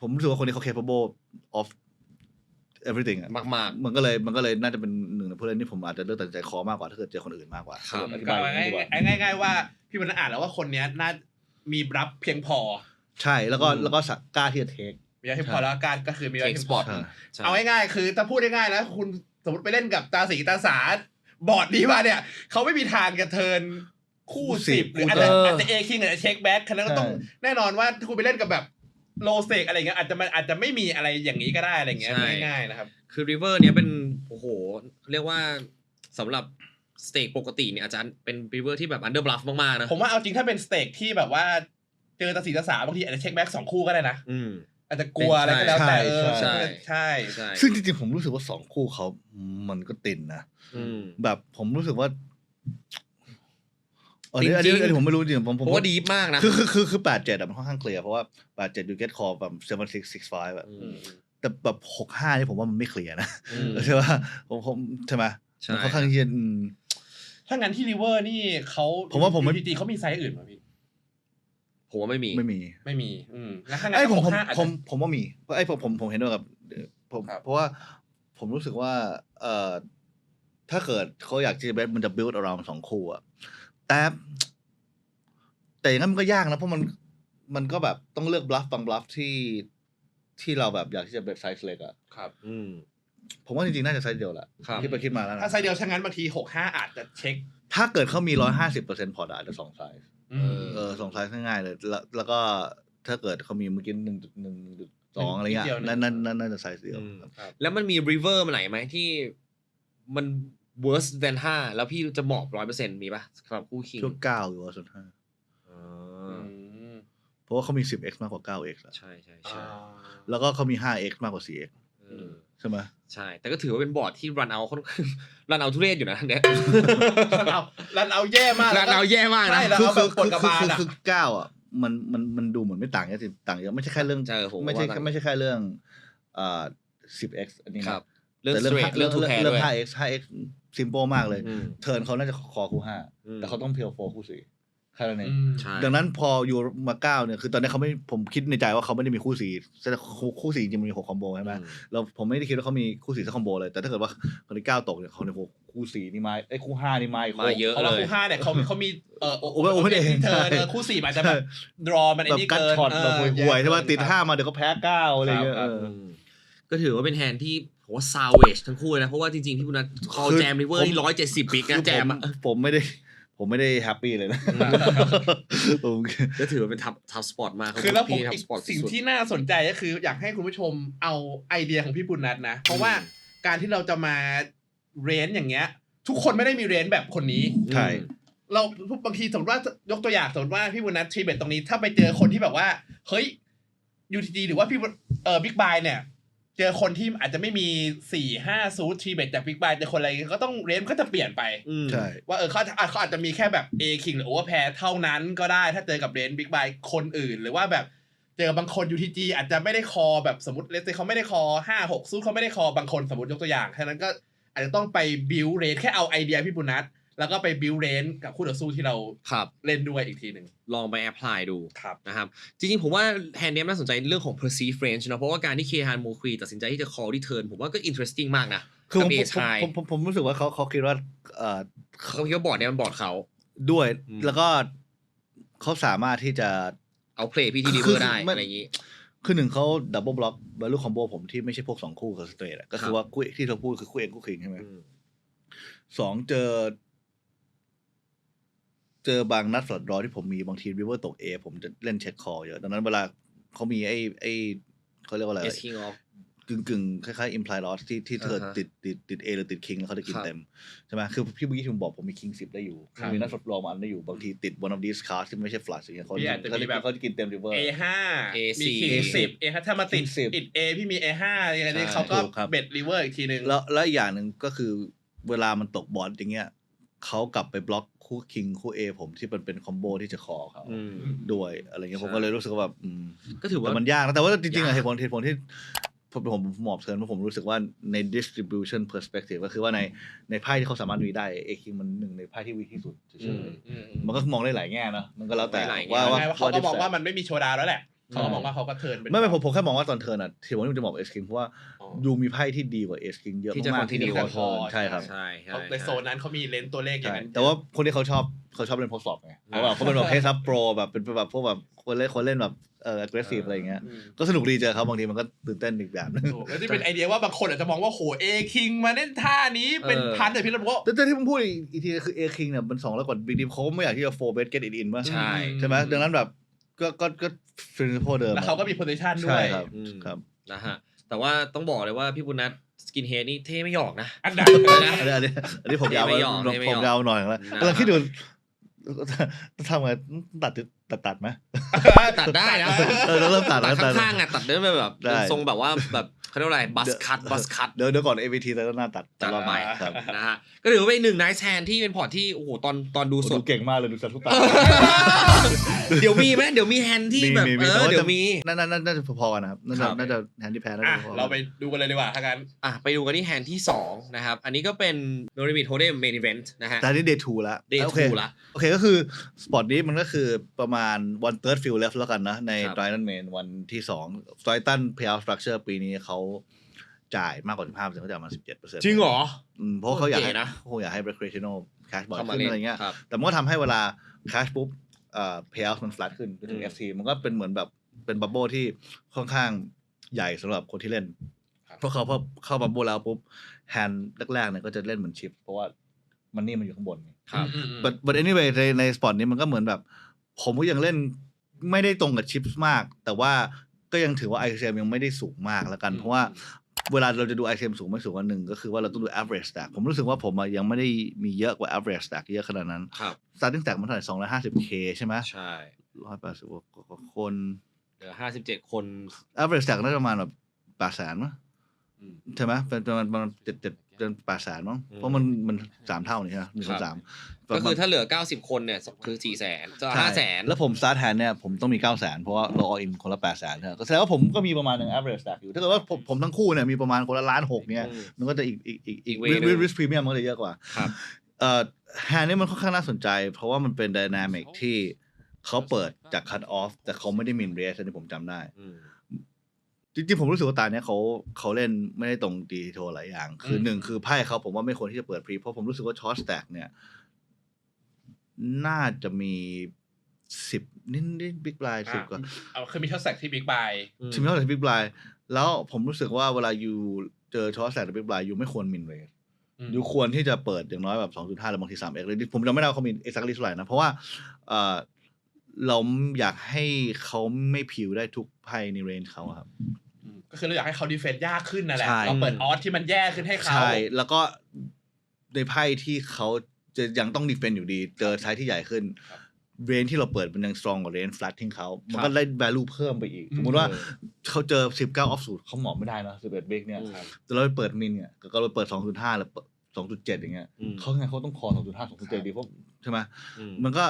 ผมรู้สึกว่าคนนี้เขา capable of everything อ่ะมากๆมันก็เลยน่าจะเป็นหนึ่งในผู้เล่นที่ผมอาจจะเลือกตัดสินใจคอมากกว่าถ้าเกิดเจอคนอื่นมากกว่า ครับ อธิ ก็ บายอย่างนี้ดีกว่า ง่ายๆว่าพี่วันนั้นอ่านแล้วว่าคนนี้น่ามีรับเพียงพอ ใช่แล้วก็กล้าที่จะเทค มีรับเพียงพอแล้วการก็คือมีรับ take เพียงพอ spot ใช่ เอาง่ายๆคือถ้าพูดง่ายๆแล้วคุณสมมติไปเล่นกับตาสีตาสาบอร์ดนี้มาเนี่ยเขาไม่มีทางจะเทิร์นคู่10หรืออาจจะเอคิงอาจจะเช็คแบ็คคันนั้นก็ต้องแน่นอนว่าถ้าคุณไปเล่นกับแบบโลเซกอะไรเงี้ยอาจจะไม่มีอะไรอย่างนี้ก็ได้อะไรเงี้ย ใช่ ง่ายๆนะครับ คือ River เนี่ยเป็นโอ้โหเรียกว่าสำหรับสเต็กปกติเนี่ยอาจจะเป็น River ที่แบบ under bluff มากๆนะ ผมว่าเอาจริงถ้าเป็นสเต็กที่แบบว่าเจอตาสีตาสาบางทีอาจจะเช็คแบ็ค2 คู่ก็ได้นะอาจจะกลัวอะไรก็แล้วแต่ใช่ซึ่งจริงๆผมรู้สึกว่า2 คู่เขามันก็ติดนะแบบผมรู้สึกว่าอันนี้ผมไม่รู้จริงผมว่าดีมากนะคือ87อ่ะมันค่อนข้างเคลียร์เพราะว่า87 you get call แบบ7665อ่ะแต่แบบ65นี่ผมว่ามันไม่เคลียร์นะใช่ป่ะผมใช่มั้ยมันค่อนข้างที่จะถ้างั้นที่ริเวอร์นี่ผมว่าผมจริงๆเขามีไซส์อื่นป่ะพี่ผมว่าไม่มีแล้วถ้างั้นผมว่ามีผมเห็นด้วยกับผมเพราะว่าผมรู้สึกว่าถ้าเกิดเขาอยากจะมันจะ build around 2 คู่อ่ะแต่อย่างนั้นมันก็ยากนะเพราะมันก็แบบต้องเลือก bluff บาง bluff ที่เราแบบอยากที่จะแบบไซส์เล็กอ่ะครับผมว่าจริงๆน่าจะไซส์เดียวแหละที่ไปคิดมาแล้วนะถ้าไซส์เดียวฉะนั้นบางที65อาจจะเช็คถ้าเกิดเขามี 150% พอร์ตอาจจะ2 ไซส์2 ไซส์ง่ายๆเลยแล้วก็ถ้าเกิดเขามีเมื่อกี้1.2อะไรเงี้ยนั่นจะไซส์เดียวแล้วมันมี River มาไหนไหมที่มัน worse than 5แล้วพี่จะหมอบ 100% มีป่ะสำหรับคู่คิงช่วง9หรือว่าสุด5เพราะว่าเขามี 10x มากกว่า 9x ใช่ๆแล้วก็เขามี 5x มากกว่า 4x ใช่ไหมใช่แต่ก็ถือว่าเป็นบอร์ดที่ run out รันเอาทุเรศอยู่นะเนี่ยรันเอาแย่มากรันเอาแย่มากนะคือ9อ่ะมันดูเหมือนไม่ต่างกันต่างเยอะไม่ใช่แค่เรื่องไม่ใช่แค่เรื่อง10x อันนี้ครับเรื่อง straight เรื่อง two pair ด้วย 5x simple มากเลยเทิร์นเขาน่าจะคอคู่5แต่เขาต้องเพียว4คู่4แค่นั้นเองดังนั้นพออยู่มา9เนี่ยคือตอนนี้เขาไม่ผมคิดในใจว่าเขาไม่ได้มีคู่4แต่คู่4จริงๆมันมี6คอมโบใช่มั้ยแล้วผมไม่ได้คิดว่าเขามีคู่4สักคอมโบเลยแต่ถ้าเกิดว่าคนที่9ตกเนี่ยเขาในคู่4นี่มาไอ้คู่5นี่มาเยอะเลยเพราะว่าคู่5เนี่ยเขามีไม่ได้เทิร์นคู่4อาจจะแบบดรอมันไอ้นี่เกินช็อตแบบห่วยๆใช่ป่ะติด5มาเดี๋ยวก็แพ้9อะไรเงี้ยก็ถือว่าเป็นแฮนด์ที่ผมว่า salvage ทั้งคู่นะเพราะว่าจริงๆพี่บุญนัทคอลแจมริเวอร์นี่170 ปิกนะแจมผมไม่ได้แฮปปี้เลยนะก็ถือว่าเป็นทัฟสปอร์ตมากคือแล้วผมสิ่งที่น่าสนใจก็คืออยากให้คุณผู้ชมเอาไอเดียของพี่บุญนัทนะเพราะว่าการที่เราจะมาเรนอย่างเงี้ยทุกคนไม่ได้มีเรนแบบคนนี้ใช่เราบางทีสมมติว่ายกตัวอย่างสมมติว่าพี่บุญนัททรีเบตตรงนี้ถ้าไปเจอคนที่แบบว่าเฮ้ย UTG หรือว่าพี่บิ๊กบายเนี่ยเจอคนที่อาจจะไม่มี 4-5 ซูททรีเบตจากบิ๊กบายแต่คนอะไรก็ต้องเรนก็จะเปลี่ยนไปใช่ว่าเขาอาจจะมีแค่แบบ A King หรือ Overpair เท่านั้นก็ได้ถ้าเจอกับเรนบิ๊กบายคนอื่นหรือว่าแบบเจอบางคน UTG อาจจะไม่ได้คอแบบสมมติเลสเขาไม่ได้คอ 5-6 ซูทเขาไม่ได้คอบางคนสมมติยกตัวอย่างฉะนั้นก็อาจจะต้องไปบิวเรนแค่เอาไอเดียพี่บุญนัทแล้วก็ไปบิวเรนกับคู่ต่อสู้ที่เราเล่นด้วยอีกทีนึงลองไปแอพพลายดูนะครับจริงๆผมว่าแฮนด์เนมน่าสนใจเรื่องของ perceive range นะเพราะว่าการที่เคฮานโมควีตัดสินใจที่จะ call ที่ turn ผมว่าก็ interesting มากนะคือผมรู้สึกว่าเขาคิดว่าเขาคิดว่าบอร์ดเนี่ยมันบอร์ดเขาด้วยแล้วก็เขาสามารถที่จะเอา play พี่ที่ river ได้อะไรอย่างงี้คือ1เขาดับเบิลบล็อกบอลลูคอมโบผมที่ไม่ใช่พวก2คู่กับสเตรทก็คือว่าคู่ที่เราพูดคือคู่เองคู่คิงใช่ไหม2เจอบางนัดฟลอตรอที่ผมมีบางทีริเวอร์ตก A ผมจะเล่นเช็คคอเยอะดังนั้นเวลาเขามีไอ้เขาเรียกว่าอะไรกึ่งคล้ายๆ imply loss ที่เธอติด A หรือติด king แล้วเขาจะกินเต็มใช่ไหมคือพี่เมื่อกี้ผมบอกผมมี king 10ได้อยู่มีนัดฟลอตรอมาอันได้อยู่บางทีติด one of these cards ที่ไม่ใช่ flush อย่างเงี้ยเขาจะกินเต็ม river A5 มี king 10 A5 ถ้ามาติด A พี่มี A5 อย่างเงี้ยเขาก็เบ็ด river อีกทีนึงแล้วอีกอย่างนึงก็คือเวลามันตกบอลอย่างเงี้ยเขากลับไปบล็อกคู่คิงคู่ A ผมที่มันเป็นคอมโบที่จะคอเขาด้วยอะไรเงี้ยผมก็เลยรู้สึกว่าแบบก็ถือว่ามันยากนะแต่ว่าจริงๆเหตุผลที่ ผมหมอบเทิร์นเพราะผมรู้สึกว่าใน distribution perspective ก็คือว่าในไพ่ที่เขาสามารถวีได้เอคิงมันหนึ่งในไพ่ที่วีที่สุดเฉยๆมันก็มองได้หลายแง่นะมันก็แล้วแต่ว่าเขาก็มองว่ามันไม่มีโชว์ดาวแล้วแหละเขาก็มองว่าเขาก็เทิร์นไม่ผมแค่มองว่าตอนเทิร์นอ่ะที่ผมจะบอกเอคิงเพราะว่ายูมีไพ่ที่ดีกว่าเอคิงเยอะมากที่ดีกว่าเทิร์นใช่ครับในโซนนั้นเขามีเลนส์ตัวเลขอย่างนั้นแต่ว่าคนที่เขาชอบเล่นโพสต์สอบไงเพราะว่าเขาเป็นแบบเฮซับโปรแบบเป็นแบบพวกแบบคนเล่นแบบaggressive อะไรอย่างเงี้ยก็สนุกดีเจอเขาบางทีมันก็ตื่นเต้นอีกแบบนึงแล้วที่เป็นไอเดียว่าบางคนอาจจะมองว่าโหเอคิงมาเล่นท่านี้เป็นพันแต่พี่เราบอกว่าแต่ที่ผมพูดอีกทีคือเอคิงเนี่ยมัน2แล้วกว่าบิ๊กดิฟเขาไม่อยากที่จะ4 bet get it in ป่ะใช่ไหมดังนั้นแบบก็ฟิลโพเดิมแล้วเขาก็มี position ด้วยครับนะฮะแต่ว่าต้องบอกเลยว่าพี่บุญนัทสกินเฮดนี่เท่ไม่หยอกนะอันดับอันนี้ผมยาวหน่อยแล้วกำลังคิดดูทำไงตัดไหมตัดได้นะเริ่มตัดแล้วข้างๆอ่ะตัดได้แบบทรงแบบว่าแบบเขาเรียกว่าอะไรบัสคัทเดี๋ยวก่อน AVT แต่ก็น่าตัดไปนะฮะก็ถือว่าเป็นหนึ่งไนท์แทนที่เป็นพอร์ตที่โอ้โหตอนดูสดเก่งมากเลยดูสดทุกตาเดี๋ยวมีไหมเดี๋ยวมีแฮนที่แบบเดี๋ยวมีน่าจะพอๆกันนะครับน่าจะแฮนที่แพ้แล้วเราไปดูกันเลยดีกว่าถ้างั้นไปดูกันที่แฮนที่2นะครับอันนี้ก็เป็น No Limit Totem Main Event นะฮะแต่นี่ Day 2แล้ว Day 2ละโอเคก็คือสปอร์ตนี้มันก็คือประมาณ one third field left แล้วกันนะใน Triton Main วันที่2 Triton Payout Structure ปีนี้เขาจ่ายมากกว่า 15% เขาจ่ายมา 17% จริงเหรอเพราะเขาอยากให้ recreational cash บ่อยขึ้นอะไรเงี้ยแต่มันก็ทำให้เวลา cash ปุ๊บpayout มัน flat ขึ้นถึง FT มันก็เป็นเหมือนแบบเป็นบับเบิ้ลที่ค่อนข้างใหญ่สำหรับคนที่เล่นเพราะเขาเข้าบับเบิ้ลแล้วปุ๊บแฮนด์แรกๆเนี่ยก็จะเล่นเหมือนชิปเพราะว่ามันนี่มันอยู่ข้างบนครับ but anyway ในสปอร์ตนี้มันก็เหมือนแบบผมก็ยังเล่นไม่ได้ตรงกับชิปมากแต่ว่าก็ยังถือว่า ICM ยังไม่ได้สูงมากแล้วกันเพราะว่าเวลาเราจะดู ICM สูงไม่สูงกันหนึ่งก็คือว่าเราต้องดู average stack ผมรู้สึกว่าผมยังไม่ได้มีเยอะกว่า average stack เยอะขนาดนั้น starting stack มันเท่าไหร่ 250k ใช่ไหมใช่180กว่าคนเหลือ57คน average stack น่าจะประมาณแบบ800,000มั้ยใช่ไหมเป็นประมาณ800,000มั้งเพราะมัน3เท่านี่ใช่ไหม1/3ก็คือถ้าเหลือ90คนเนี่ยคือ 400,000 จะ 500,000 แล้วผม start hand เนี่ยผมต้องมี 900,000 เพราะว่าเรา all in คนละ 800,000 นะก็แสดงว่าผมก็มีประมาณนึง average stack อยู่ถ้าเกิดว่าผมทั้งคู่เนี่ยมีประมาณคนละ1,600,000เนี่ยมันก็จะอีก risk premium มันก็จะเยอะกว่าครับhand นี่มันค่อนข้างน่าสนใจเพราะว่ามันเป็น dynamic ที่เขาเปิดจาก cut off แต่เขาไม่ได้ min raise ที่ผมจำได้จริงๆผมรู้สึกว่าตาเนี้ยเขาเล่นไม่ได้ตรงดีโทหลายอย่างคือ1คือไพ่เขาผมว่าไม่ควรที่จะเปิดพรีเพราะผมรู้สึกว่าช็อตสแต็กเนี่ยน่าจะมี10นิดบิ๊กบลาย10กว่าคือมีช็อตสแต็กที่บิ๊กบายมีช็อตสแต็กบิ๊กบลายแล้วผมรู้สึกว่าเวลาอยู่เจอช็อตสแต็กบิ๊กบลายอยู่ไม่ควรมินเรสอยู่ควรที่จะเปิดอย่างน้อยแบบ 2.5 หรือบางที 3x เลยผมจำไม่ได้ว่าเขามี exactly เท่าไหร่นะเพราะว่าเราอยากให้เขาไม่พิวได้ทุกไพ่ในเรนจ์เขาครับก็คือเราอยากให้เขาดีเฟนส์ยากขึ้นนั่นแหละเราเปิดออสที่มันแย่ขึ้นให้เขาใช่แล้วก็ในไพ่ที่เขาจะยังต้องดีเฟนส์อยู่ดีเจอไซส์ที่ใหญ่ขึ้นเรนจ์ที่เราเปิดมันยังสตรองกว่าเรนจ์ฟลัตทิ้งเขามันก็ได้ value เพิ่มไปอีกสมมติว่าเขาเจอ19ออฟสูตรเขาหมอบไม่ได้นะ11เบรกเนี่ยแต่เราไปเปิดมินเนี่ยก็เราเปิด 2.5 หรือ 2.7 อย่างเงี้ยเขาไงเขาต้องคอ 2.5 2.7 ดีเพราะใช่ไหมมันก็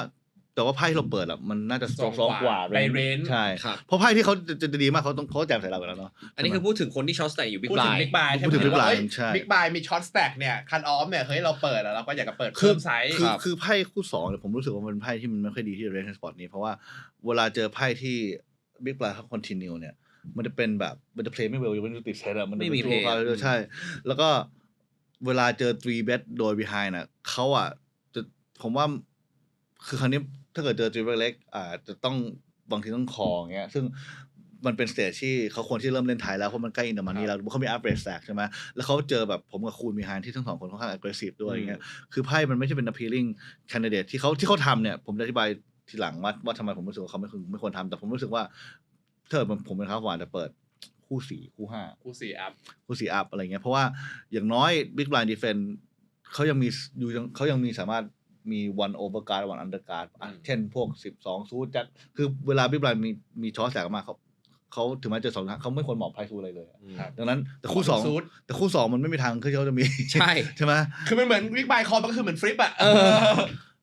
แต่ว่าไพ่ที่เราเปิดอ่ะมันน่าจะสตรองกว่าในเรนจ์ใช่เพราะไพ่ที่เขาจะดีมากเขาแจมใส่เราแล้วเนาะอันนี้คือพูดถึงคนที่ช็อตสแต็กอยู่บิ๊กบายพูดถึงบิ๊กบายใช่บิ๊กบายมีช็อตสแต็กเนี่ยคันออฟเนี่ยเฮ้ยเราเปิดแล้วเราก็อยากจะเปิดเพิ่มไซส์คือไพ่คู่2เนี่ยผมรู้สึกว่ามันเป็นไพ่ที่มันไม่ค่อยดีที่เรนจ์สปอร์ตนี้เพราะว่าเวลาเจอไพ่ที่บิ๊กบายเขาคอนทินิวเนี่ยมันจะเป็นแบบมันจะเพลย์ไม่เวลอยู่มันจะติดเซตอ่ะมันไม่มีเพลย์ใช่แล้วก็เวลาเจอ3 bet โดย behind น่ะเขาอ่ะจะผมว่าคือครั้งนี้ถ้าเกิดเจอ3 bet เล็กจะต้องบางทีต้องคออย่างเงี้ยซึ่งมันเป็นสเตจที่เขาควรที่เริ่มเล่นไทยแล้วเพราะมันใกล้อินเตอร์มันนี่แล้วเขามี average stack ใช่ไหมแล้วเขาเจอแบบผมกับคูณ behind ที่ทั้งสองคนค่อนข้าง aggressive ด้วยอย่างเงี้ยคือไพ่มันไม่ใช่เป็น appealing candidate ที่เขาทำเนี่ยผมจะอธิบายทีหลังว่าทำไมผมรู้สึกว่าเขาไม่ควรทำแต่ผมรู้สึกว่าถ้าผมเป็นเขาหวานจะเปิดคู่4คู่5คู่4อัพอะไรเงี้ยเพราะว่าอย่างน้อย Big Blind Defense เขายังมีสามารถมี one overcard one undercard เช่นพวก12ซูทจัดคือเวลา Big Blind มีช็อตแสกมาเขาถึงแม้จะ2เขาไม่ควรหมอบไพ่ซูเลยดังนั้นแต่คู่2มันไม่มีทางที่เขาจะมีใช่ไหมคือมันเหมือน Big Blind คอมันก็คือเหมือนฟลิปอ่ะ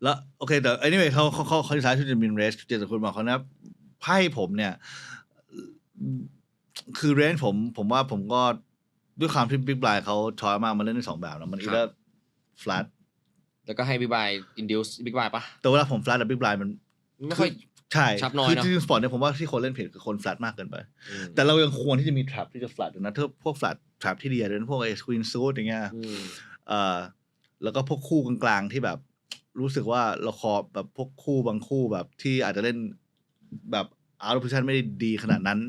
แล้วโอเคแต่ anyway เขาดีไซน์ที่จะมินเรสเจอคุณบอกเขานะไพ่ผมเนี่ย คือเรนจ์ผมว่าผมก็ด้วยความที่บิ๊กไบล์เขาชอยมากมันเล่นได้2แบบนะมันอีกแล้ว flat แล้วก็ให้บิ๊กไบอินดิวส์บิ๊กไบปะ แต่เวลาผม flat กับบิ๊กไบล์มัน ไม่ค่อย ใช่ ชับน้อย คือ เนอะ จริงๆสปอร์ตเนี่ยผมว่าที่คนเล่นผิดคือคน flat มากเกินไปแต่เรายังควรที่จะมี trap ที่จะ flat นะถ้าพวก flat trap ที่ดีอะเป็นพวกไอ้ queen suit อย่างเงี้ยแล้วก็พวกคู่กลางๆที่แบบรู้สึกว่าเราคอแบบพวกคู่บางคู่แบบที่อาจจะเล่นแบบ out of position ไม่ได้ดีขนาดนั้น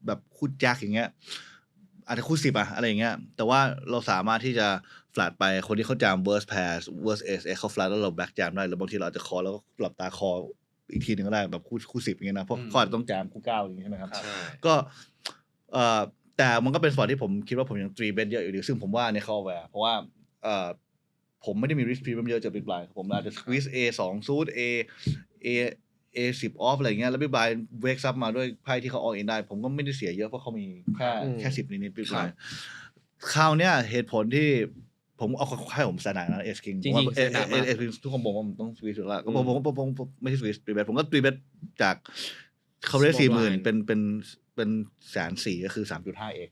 แบบคู่แจ็คอย่างเงี้ยอาจจะคู่10อะอะไรอย่างเงี้ยแต่ว่าเราสามารถที่จะฟลัดไปคนที่เขาจาม worst pass worst ace เขาฟลัดแล้วเราแบ็กจามได้หรือบางทีเราอาจจะคอแล้วก็หลับตาคออีกทีหนึ่งก็ได้แบบคู่10อย่างเงี้ยนะเพราะเขาอาจจะต้องจามคู่9อย่างเงี้ยใช่ไหมครับก็แต่มันก็เป็นสปอร์ตที่ผมคิดว่าผมยัง3 bet เยอะอยู่ดีซึ่งผมว่าในเข้าแวร์เพราะว่าผมไม่ได้มี risk premium เยอะจาก big blind ผมอาจจะ squeeze A 2 suit A 10 off อะไรเงี้ยแล้ว big blind wake up มาด้วยไพ่ที่เขา all in ได้ผมก็ไม่ได้เสียเยอะเพราะเขามีแค่10นิดๆ big blind คราวเนี้ยเหตุผลที่ผมเอาให้ผมสนานนะ S king จริงๆ S king ทุกคนบอกว่าผมต้อง squeeze อยู่แล้วก็ผมไม่ใช่ squeeze 3 bet ผมก็3 bet จากเขาได้ 40,000 เป็น140,000ก็คือ 3.5 x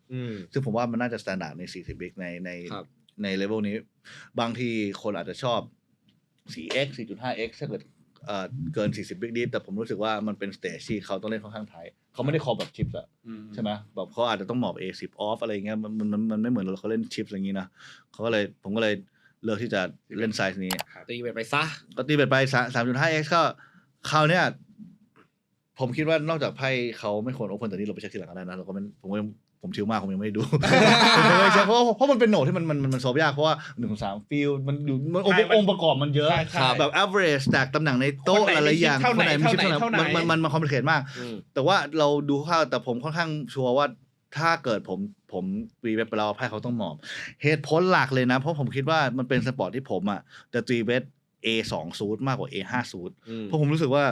ซึ่งผมว่ามันน่าจะ standard ใน40 big ในเลเวลนี้บางทีคนอาจจะชอบ 4x 4.5x ถ้าเกิดเกิน40 big deep แต่ผมรู้สึกว่ามันเป็นสเตจที่เขาต้องเล่นค่อนข้างไทยเขาไม่ได้คอแบบชิปอะใช่ไหมแบบเขาอาจจะต้องหมอบ A10 off อะไรเงี้ยมันไม่เหมือนเขาเล่นชิปอย่างนี้นะผมก็เลยเลือกที่จะเล่นไซส์นี้ตีเบ็ดไปซะก็ตีเบ็ดไป 3.5x ก็คราวเนี้ยผมคิดว่านอกจากไพ่เขาไม่ควรโอเพ่นแต่นี้เราไปเช็คทีหลังก็ได้นะเราก็ผมชิลมากผมยังไม่ได้ดู ผมไม่ใช่เพราะมันเป็นโหนดที่มันโซฟยากเพราะว่า1-3ฟิลมันอยู่มันองค์ประกอบมันเยอะแบบ average แตกตำแหน่งในโต๊ะอะไรอย่างคนไหนมีชิปเท่าไหร่มันคอมพลีเคทมากแต่ว่าเราดูคร่าวแต่ผมค่อนข้างชัวร์ว่าถ้าเกิดผมตีเว็บไปแล้วไพ่เขาต้องหมอบเหตุผลหลักเลยนะเพราะผมคิดว่ามันเป็นสปอร์ตที่ผมอ่ะจะตีเว็บ A2 ซูทมากกว่า A5 ซูทเพราะผมรู้สึกว่า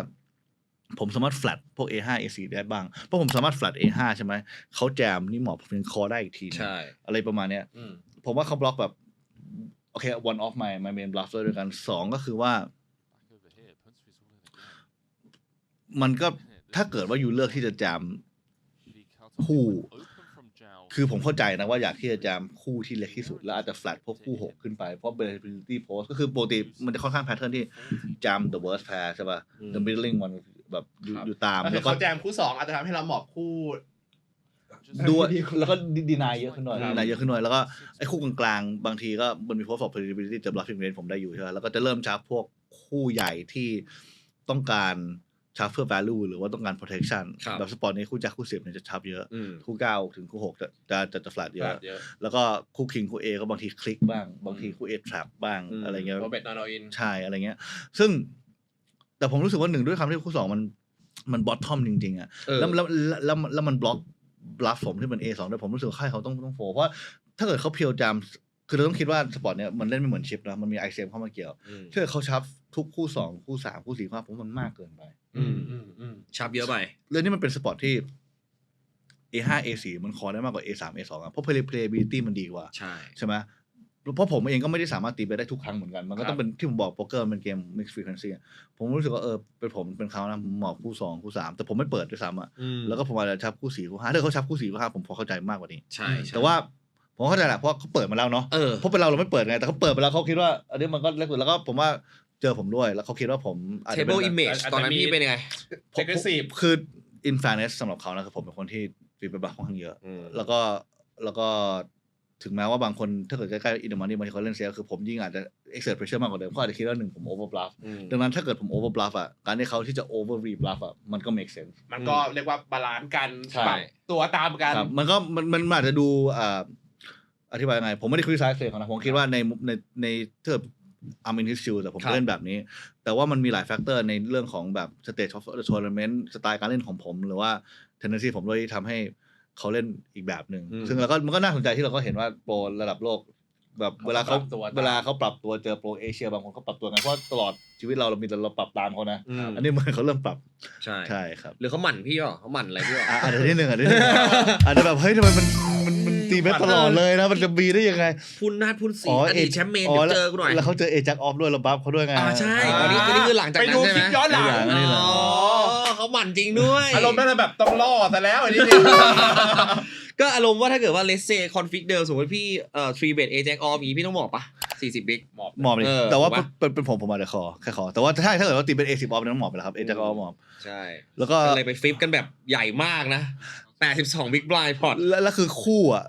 ผมสามารถ flat พวก A5 A4 ได้บ้างเพราะผมสามารถ flat A5 ใช่ไหมเขาแจมนี่หมอบผมยังคอได้อีกทีใช่อะไรประมาณเนี้ยผมว่าเขาบล็อกแบบโอเค one off my main bluff ด้วยกัน2ก็คือว่ามันก็ถ้าเกิดว่าอยู่เลือกที่จะแจมคู่คือผมเข้าใจนะว่าอยากที่จะแจมคู่ที่เล็กที่สุดแล้วอาจจะ flat พวกคู่6ขึ้นไปเพราะ variability post ก็คือปกติมันจะค่อนข้าง pattern ที่แจม the worst pair ใช่ป่ะ the middling oneแบบอยู่ตามแล้วก็แจมคู่2อาจจะทำให้เราหมอบคู่ด้วยแล้วก็ดีนายเยอะขึ้นหน่อยแล้วก็ไอ้คู่กลางๆบางทีก็มันมี post of variability จะ bluffing range ผมได้อยู่ใช่ไหมแล้วก็จะเริ่มชักพวกคู่ใหญ่ที่ต้องการชักเพื่อ value หรือว่าต้องการ protection แบบสปอร์ตนี้คู่จักคู่10เนี่ยจะชักเยอะคู่9ถึงคู่6จะ flat เยอะแล้วก็คู่ king คู่ A ก็บางทีคลิกบ้างบางทีคู่ A trap บ้างอะไรเงี้ยใช่อะไรเงี้ยซึ่งแต่ผมรู้สึกว่า1ด้วยคำที่คู่2มัน bottom จริงๆอ่ะแล้วมันบล็อกบลัฟผมที่เป็น A2 ด้วยผมรู้สึกว่าค่ายเขาต้องโฟเพราะถ้าเกิดเขาเพียวจามคือเราต้องคิดว่าสปอร์ตเนี้ยมันเล่นไม่เหมือนชิปนะมันมี ICM เข้ามาเกี่ยวถ้าเกิดเขาชับทุกคู่2คู่3คู่4คู่5ผมมันมากเกินไปชับเยอะไปเรื่องนี้มันเป็นสปอร์ตที่ A5 A4 มันคอได้มากกว่า A3 A2 อ่ะเพราะ playability มันดีกว่าใช่ไหมเพราะผมเองก็ไม่ได้สามารถตีไปได้ทุกครั้งเหมือนกันมันก็ต้องเป็นที่ผมบอกโป๊กเกอร์มันเกม mixed frequency ผมรู้สึกว่าเป็นเขานะผมหมอบคู่2คู่3แต่ผมไม่เปิดด้วยซ้ำอ่ะแล้วก็ผมอาจจะชับคู่4คู่5ถ้าเขาชับคู่4คู่5ผมพอเข้าใจมากกว่านี้ใช่แต่ว่าผมเข้าใจแหละเพราะเขาเปิดมาแล้วเนาะเพราะเป็นเราไม่เปิดไงแต่เขาเปิดไปแล้วเขาคิดว่าอันนี้มันก็เล็กแล้วก็ผมว่าเจอผมด้วยแล้วเขาคิดว่าผมอาจจะ table image ตอนนั้นพี่เป็นยังไง aggressive คือ in fairness สำหรับเขานะคือผมเป็นคนที่ฟีดแบ็กค่อนข้างเยอะแล้วก็ถึงแม้ว่าบางคนถ้าเกิดใกล้ๆอินเดอร์มันนี่บางทีเขาเล่นเสียคือผมยิ่งอาจจะ exert pressure มากกว่าเดิมเขาอาจจะคิดว่า1ผม over bluff ดังนั้นถ้าเกิดผม over bluff อ่ะการที่เขาที่จะ over re bluff อ่ะมันก็ make sense มันก็เรียกว่าบาลานซ์กันปรับตัวตามกันมันก็มันอาจจะดูอธิบายยังไงผมไม่ได้คริติไซส์เลยนะผมคิดว่าในเทิร์I'm in his shoes แต่ผมเล่นแบบนี้แต่ว่ามันมีหลายแฟกเตอร์ในเรื่องของแบบ stage of the tournament สไตล์การเล่นของผมหรือว่า tendency ผมด้วยที่ทำให้เขาเล่นอีกแบบหนึ่งซึ่งแล้วก็มันก็น่าสนใจที่เราก็เห็นว่าโปรระดับโลกแบบเวลาเขาปรับตัวเจอโปรเอเชียบางคนเขาปรับตัวไงเพราะตลอดชีวิตเราปรับตามเขานะอันนี้เหมือนเขาเริ่มปรับใช่ครับหรือเขาหมั่นพี่หรอเขาหมั่นอะไรพี่หรออาจจะนิดนึงอาจจะแบบเฮ้ยทำไมมัน ตีเบสตลอดเลยนะมันจะมีได้ยังไง พุนนาดพุนสีอดีตแชมป์เมนเดี๋ยวเจอกูหน่อยแล้วเขาเจอเอจักออฟด้วยเราบัฟเขาด้วยไงใช่อันนี้คือหลังจากนั้นใช่ไหมไปดูคลิปย้อนหลังเขาหมั่นจริงด้วยอารมณ์นั่นแบบต้องล่อซะแล้วอันนี้ ก็อารมณ์ว่าถ้าเกิดว่าเลสเซคอนฟิกเดิมสมมติพี่3 เบสเอแจ็คออฟอีพี่ต้องหมอบปะ40บิ๊กหมอบเลยแต่ว่าเป็นผมอาจจะคอแค่คอแต่ว่าถ้าเกิดว่าตีเป็น A10 ออฟนั้นหมอบไปแล้วครับเอจักออฟหมอบใช่แล้วก็เลยไปฟลิปกันแบบใหญ่มากนะ82บิ๊กบลายพอร์ตแล้วคือคู่อ่ะ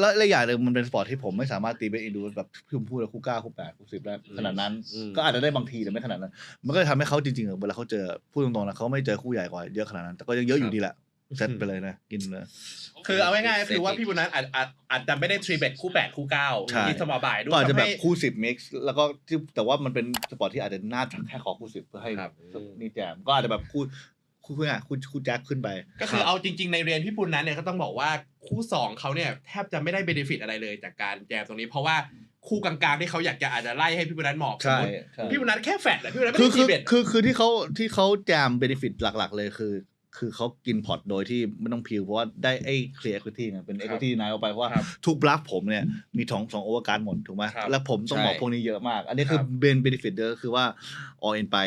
แล้วอย่างนึงมันเป็นสปอร์ตที่ผมไม่สามารถตีเป็นอินดูแบบพี่ผมพูดแล้วคู่9คู่8คู่10ได้ขนาดนั้นก็อาจจะได้บางทีแต่ไม่ขนาดนั้นมันก็เลยทำให้เขาจริงๆเวลาเขาเจอพูดตรงๆนะเขาไม่เจอคู่ใหญ่กว่าเยอะขนาดนั้นแต่ก็ยังเยอะอยู่ดีแหละเซตไปเลยนะกินเลยคือเอาง่ายๆคือว่าพี่บุญนั้นอาจจะไม่ได้ทรีเบตคู่8คู่9ที่สมอบ่ายด้วยก็อาจจะแบบคู่10มิกซ์แล้วก็แต่ว่ามันเป็นสปอร์ตที่อาจจะน่าแค่ขอคู่10เพื่อให้นี่แจมก็อาจจะแบบคู่แจ็คขึ้นไปก็คือเอาจริงๆในเรียนพี่ปุณนั้นเนี่ยก็ต้องบอกว่าคู่2เขาเนี่ยแทบจะไม่ได้เบเนฟิตอะไรเลยจากการแจมตรงนี้เพราะว่าคู่กลางๆที่เขาอยากจะอาจจะไล่ให้พี่ปุณนั้นหมอบสมมติพี่ปุณนั้นแค่แฟดแหละพี่ปุณนั้นไม่ได้ทีเบ็ดคือที่เขาแจมเบเนฟิตหลักๆเลยคือเขากินพอร์ตโดยที่ไม่ต้องพิวเพราะว่าได้ไอ้เคลียร์ equity ไงเป็น equity นายเอาไปเพราะว่าทุกบลัฟผมเนี่ยมี2โอเวอร์การ์ดหมดถูกไหมแล้วผมต้องบอกพวกนี้เยอะมากอันนี้คือเบนฟิตก็คือว่า all in ไป